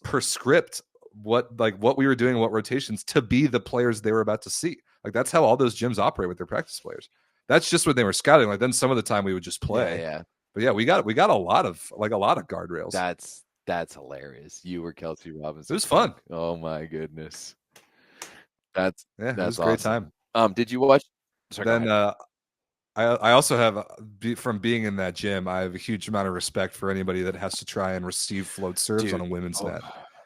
Speaker 3: prescript what we were doing, what rotations to be the players they were about to see. Like that's how all those gyms operate with their practice players. That's just what they were scouting. Like then some of the time we would just play.
Speaker 4: Yeah.
Speaker 3: But yeah, we got a lot of guardrails.
Speaker 4: That's hilarious. You were Kelsey Robinson.
Speaker 3: It was fun.
Speaker 4: Oh my goodness.
Speaker 3: It was a
Speaker 4: awesome.
Speaker 3: great time.
Speaker 4: Did you watch?
Speaker 3: Then I also have from being in that gym, I have a huge amount of respect for anybody that has to try and receive float serves on a women's net.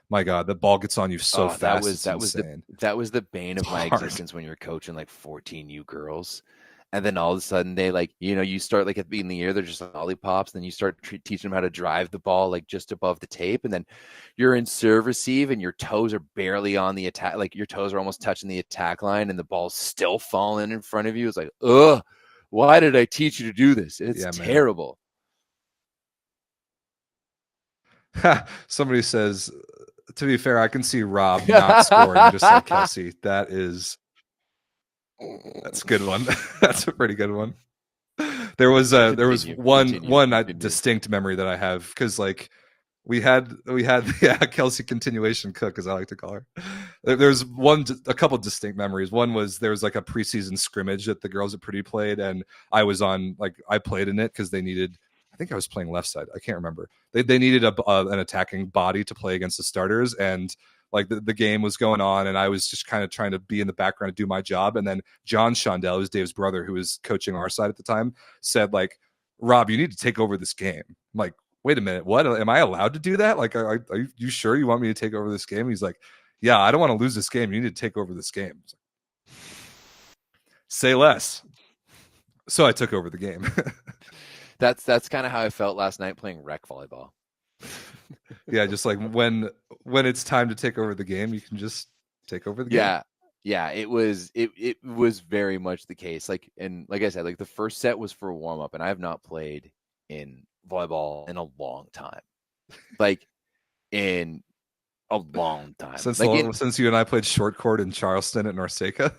Speaker 3: My God, the ball gets on you so fast.
Speaker 4: That was the bane of my existence when you were coaching like 14U girls. And then all of a sudden they like, you start like at the beginning of the year, they're just like lollipops. Then you start teaching them how to drive the ball like just above the tape. And then you're in serve receive and your toes are barely on the attack. Like your toes are almost touching the attack line and the ball's still falling in front of you. It's like, ugh, why did I teach you to do this? It's terrible.
Speaker 3: Somebody says, to be fair, I can see Rob not scoring just like Kelsey. That's a good one. That's a pretty good one. There was one distinct memory that I have because like we had Kelsey continuation cook, as I like to call her. There's a couple distinct memories. One was there was like a preseason scrimmage that the girls at Purdue played, and I was on, like, I played in it because they needed, I think I was playing left side, I can't remember. They needed an attacking body to play against the starters, and like the game was going on, and I was just kind of trying to be in the background and do my job. And then John Shondell, who's Dave's brother, who was coaching our side at the time, said like, "Rob, you need to take over this game." I'm like, wait a minute, what? Am I allowed to do that? Like, are you sure you want me to take over this game? He's like, yeah, I don't want to lose this game. You need to take over this game. Like, say less. So I took over the game.
Speaker 4: That's kind of how I felt last night playing rec volleyball.
Speaker 3: Yeah, just like when it's time to take over the game, you can just take over the game.
Speaker 4: Yeah, it was very much the case. Like, and like I said, like the first set was for a warm up, and I have not played in volleyball in a long time. Like in a long time.
Speaker 3: Since you and I played short court in Charleston at Norseca.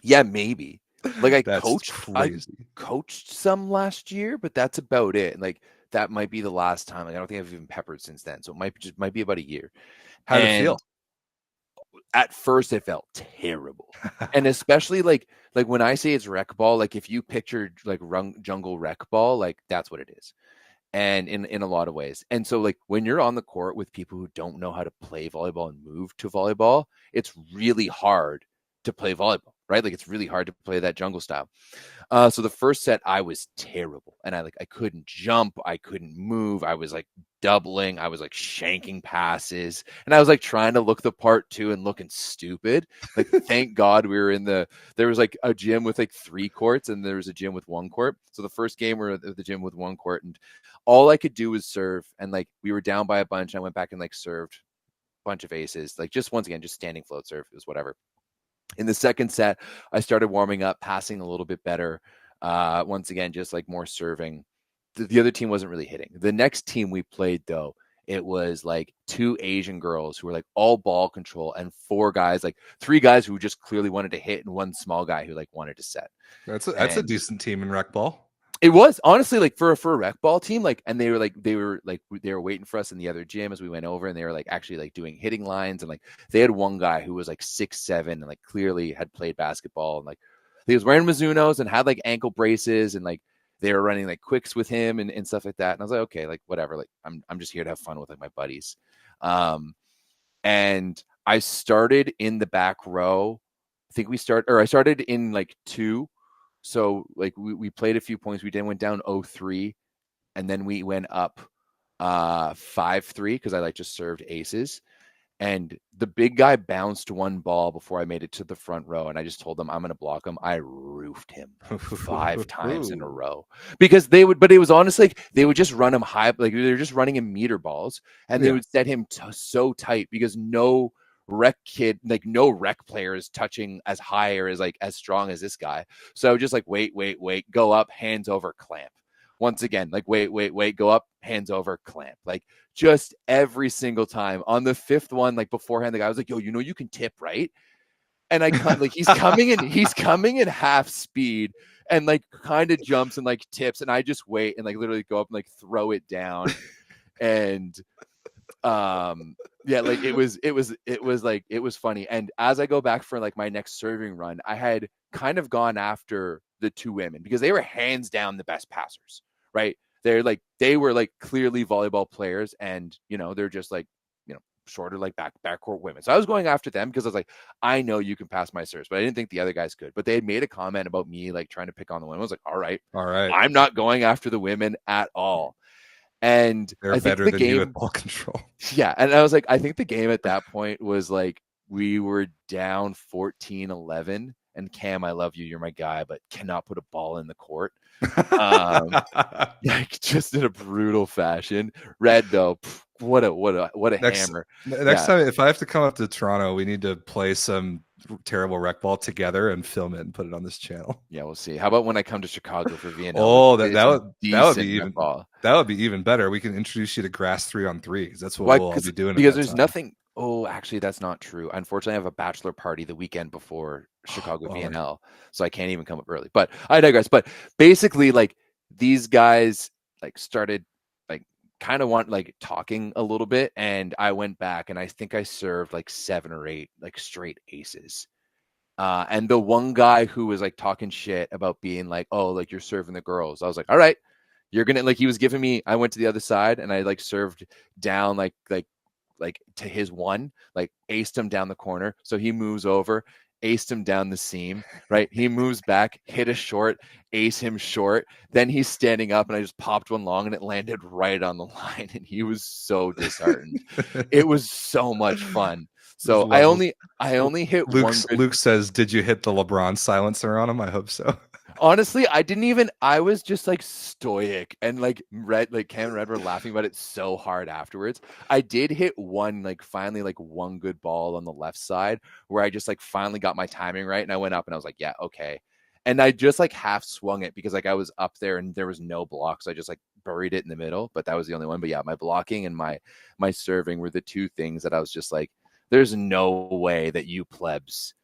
Speaker 4: Yeah, maybe. Like I coached some last year, but that's about it. Like that might be the last time. Like I don't think I've even peppered since then. So it might be about a year.
Speaker 3: How did it feel?
Speaker 4: At first it felt terrible. And especially like when I say it's rec ball, like if you picture like jungle rec ball, like that's what it is. And in a lot of ways. And so like when you're on the court with people who don't know how to play volleyball and move to volleyball, it's really hard to play volleyball, right? Like it's really hard to play that jungle style. So the first set I was terrible, and I couldn't jump, I couldn't move, I was like doubling, I was like shanking passes, and I was like trying to look the part too and looking stupid. Like thank God we were there was like a gym with like 3 courts and there was a gym with 1 court. So the first game we were at the gym with 1 court, and all I could do was serve, and like we were down by a bunch. I went back and like served a bunch of aces, like just once again just standing float serve, it was whatever. In the second set, I started warming up, passing a little bit better. Once again, just like more serving. The other team wasn't really hitting. The next team we played, though, it was like 2 Asian girls who were like all ball control, and 4 guys, like 3 guys who just clearly wanted to hit, and 1 small guy who like wanted to set.
Speaker 3: That's a decent team in rec ball.
Speaker 4: It was honestly like for a rec ball team, like, and they were waiting for us in the other gym as we went over, and they were like actually like doing hitting lines, and like they had 1 guy who was like 6'7" and like clearly had played basketball, and like he was wearing Mizunos and had like ankle braces, and like they were running like quicks with him and stuff like that. And I was like, okay, like whatever, like I'm just here to have fun with like my buddies. And I started in the back row. I started in like 2. So like we played a few points. We then went down 0-3, and then we went up 5-3 because I like just served aces. And the big guy bounced 1 ball before I made it to the front row, and I just told him I'm going to block him. I roofed him 5 times in a row because but it was honestly like they would just run him high, like they were just running him meter balls, and they would set him so tight because no rec player is touching as high or as strong as this guy. So just like wait, go up, hands over, clamp. Once again, like wait, go up, hands over, clamp. Like just every single time. On the 5th one, like beforehand, the guy was like, yo, you can tip, right? And I like he's coming in half speed and like kind of jumps and like tips, and I just wait and like literally go up and like throw it down. And yeah, like it was funny. And as I go back for like my next serving run, I had kind of gone after the 2 women because they were hands down the best passers, right? They were like clearly volleyball players, and they're just like shorter like backcourt women. So I was going after them because I was like, I know you can pass my serves, but I didn't think the other guys could. But they had made a comment about me like trying to pick on the women. I was like, all right, I'm not going after the women at all. And
Speaker 3: they're better than you at ball control.
Speaker 4: Yeah. And I was like, I think the game at that point was like we were down 14-11, and Cam, I love you, you're my guy, but cannot put a ball in the court. Like just in a brutal fashion. Red though, what a hammer.
Speaker 3: Next time, if I have to come up to Toronto, we need to play some terrible rec ball together and film it and put it on this channel.
Speaker 4: Yeah, we'll see. How about when I come to Chicago for VNL?
Speaker 3: Oh, that would be even better. We can introduce you to grass 3-on-3 because that's what we'll all be doing.
Speaker 4: Because there's nothing. Oh, actually, that's not true. Unfortunately, I have a bachelor party the weekend before Chicago VNL, so I can't even come up early. But I digress. But basically, like these guys like started like kind of talking a little bit, and I went back and I think I served like 7 or 8 like straight aces. And the one guy who was like talking shit about being like, oh, like you're serving the girls. I was like, all right, you're gonna like. He was giving me. I went to the other side and I like served down like to his one, like aced him down the corner. So he moves over, aced him down the seam, right? He moves back, hit a short, ace him short. Then he's standing up and I just popped one long and it landed right on the line. And he was so disheartened. It was so much fun. So I only hit
Speaker 3: Luke says, did you hit the LeBron silencer on him? I hope so.
Speaker 4: Honestly, I was just like stoic, and like Cam and Red were laughing about it so hard afterwards. I did hit finally one good ball on the left side where I just like finally got my timing right, and I went up and I was like, yeah, okay. And I just like half swung it because like I was up there and there was no block, so I just like buried it in the middle, but that was the only one. But yeah, my blocking and my serving were the two things that I was just like, there's no way that you plebs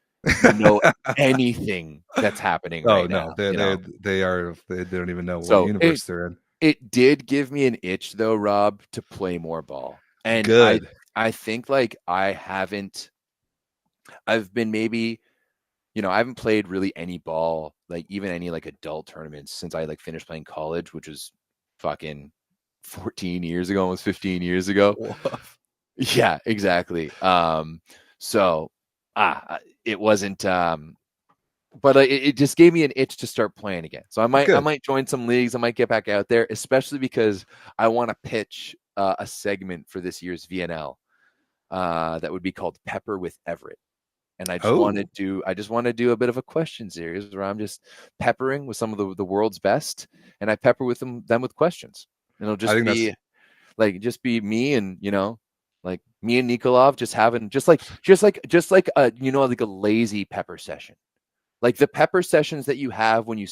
Speaker 4: know anything that's happening right now.
Speaker 3: They don't even know what universe they're in.
Speaker 4: It did give me an itch though, Rob, to play more ball. And
Speaker 3: good.
Speaker 4: I think like I haven't played really any ball, like even any like adult tournaments since I like finished playing college, which was fucking 14 years ago, almost 15 years ago. Yeah, exactly. It wasn't but it just gave me an itch to start playing again. So I might join some leagues. I might get back out there, especially because I want to pitch a segment for this year's VNL that would be called Pepper with Everett. And I just want to do a bit of a question series where I'm just peppering with some of the world's best, and I pepper with them with questions. And it'll just be me and like me and Nikolov just having just like a lazy pepper session, like the pepper sessions that you have when you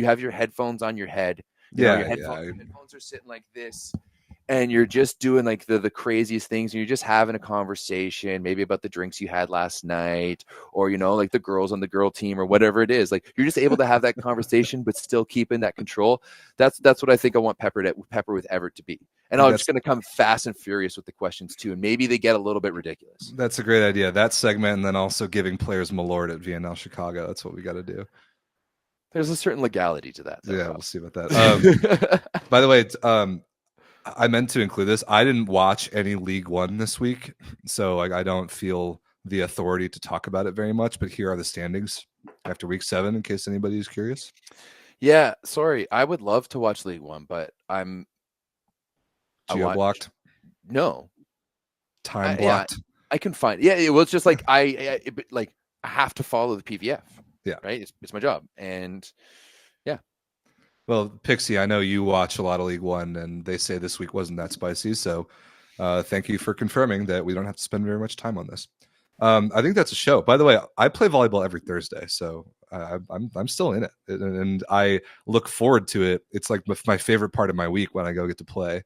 Speaker 4: have your headphones on your head. Your headphones are sitting like this, and you're just doing like the craziest things, and you're just having a conversation, maybe about the drinks you had last night, or like the girls on the girl team or whatever it is. Like you're just able to have that conversation, but still keeping that control. That's what I think I want Pepper with Everett to be. And I'm just going to come fast and furious with the questions too, and maybe they get a little bit ridiculous.
Speaker 3: That's a great idea. That segment, and then also giving players Malort at VNL Chicago. That's what we got to do.
Speaker 4: There's a certain legality to that, though.
Speaker 3: Yeah, we'll see about that. By the way, I meant to include this. I didn't watch any League One this week, so I don't feel the authority to talk about it very much. But here are the standings after Week 7, in case anybody is curious.
Speaker 4: Yeah, sorry. I would love to watch League One, but I'm
Speaker 3: blocked.
Speaker 4: No,
Speaker 3: time blocked.
Speaker 4: I can find. Yeah, it was just like I have to follow the PVF.
Speaker 3: Yeah,
Speaker 4: right. It's my job, and yeah.
Speaker 3: Well, Pixie, I know you watch a lot of League One, and they say this week wasn't that spicy. So, thank you for confirming that we don't have to spend very much time on this. I think that's a show. By the way, I play volleyball every Thursday, so I'm still in it, and I look forward to it. It's like my favorite part of my week when I get to play.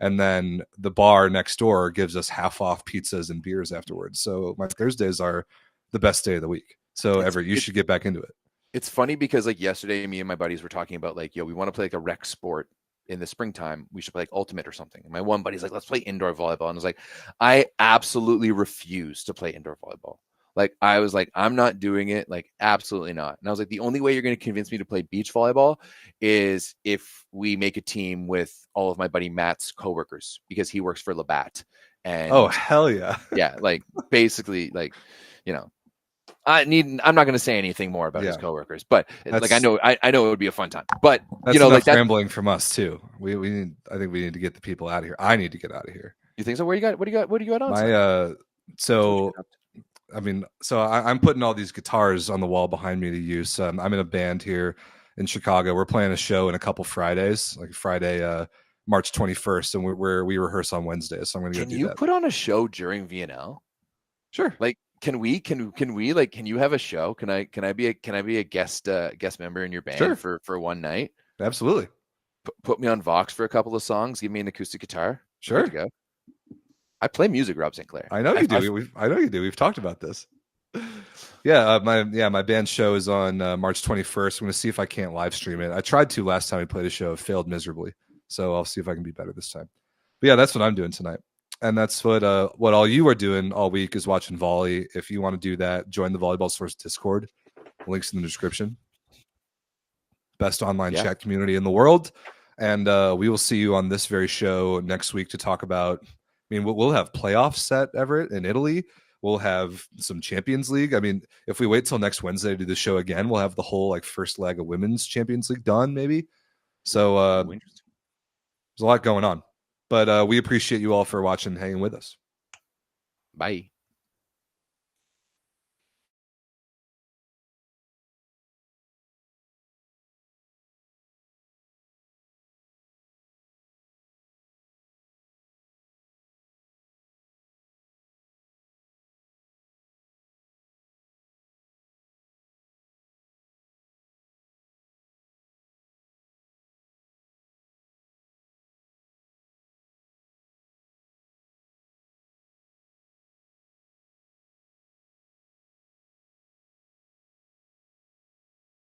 Speaker 3: And then the bar next door gives us half off pizzas and beers afterwards. So my Thursdays are the best day of the week. So Everett, you should get back into it.
Speaker 4: It's funny because like yesterday, me and my buddies were talking about like, we want to play like a rec sport in the springtime. We should play like ultimate or something. And my one buddy's like, let's play indoor volleyball. And I was like, I absolutely refuse to play indoor volleyball. Like I was like, I'm not doing it. Like absolutely not. And I was like, the only way you're going to convince me to play beach volleyball is if we make a team with all of my buddy Matt's coworkers, because he works for Labatt. And
Speaker 3: oh hell yeah,
Speaker 4: yeah. Like basically, like I'm not going to say anything more about his coworkers, but like I know it would be a fun time. But
Speaker 3: that's like rambling from us too. I think we need to get the people out of here. I need to get out of here.
Speaker 4: You think so? What do you got on?
Speaker 3: My so I mean, so I'm putting all these guitars on the wall behind me to use. I'm in a band here in Chicago. We're playing a show in a couple Fridays, like Friday, March 21st, and we rehearse on Wednesdays. So I'm going to go
Speaker 4: Can
Speaker 3: do
Speaker 4: you
Speaker 3: that.
Speaker 4: put on a show during VNL?
Speaker 3: Sure.
Speaker 4: Like, can we like, can you have a show? Can I be a guest member in your band
Speaker 3: Sure.
Speaker 4: for one night?
Speaker 3: Absolutely.
Speaker 4: Put me on Vox for a couple of songs. Give me an acoustic guitar.
Speaker 3: Sure.
Speaker 4: Good to go. I play music, Rob St. Clair.
Speaker 3: I know you do. I know you do. We've talked about this. Yeah, my band show is on March 21st. I'm going to see if I can't live stream it. I tried to last time we played a show. It failed miserably. So I'll see if I can be better this time. But yeah, that's what I'm doing tonight. And that's what all you are doing all week is watching volley. If you want to do that, join the Volleyball Source Discord. Links in the description. Best online chat community in the world. And we will see you on this very show next week to talk about, I mean, we'll have playoffs at Everett in Italy. We'll have some Champions League. I mean, if we wait till next Wednesday to do the show again, we'll have the whole like first leg of women's Champions League done, maybe. So there's a lot going on. But we appreciate you all for watching and hanging with us.
Speaker 4: Bye.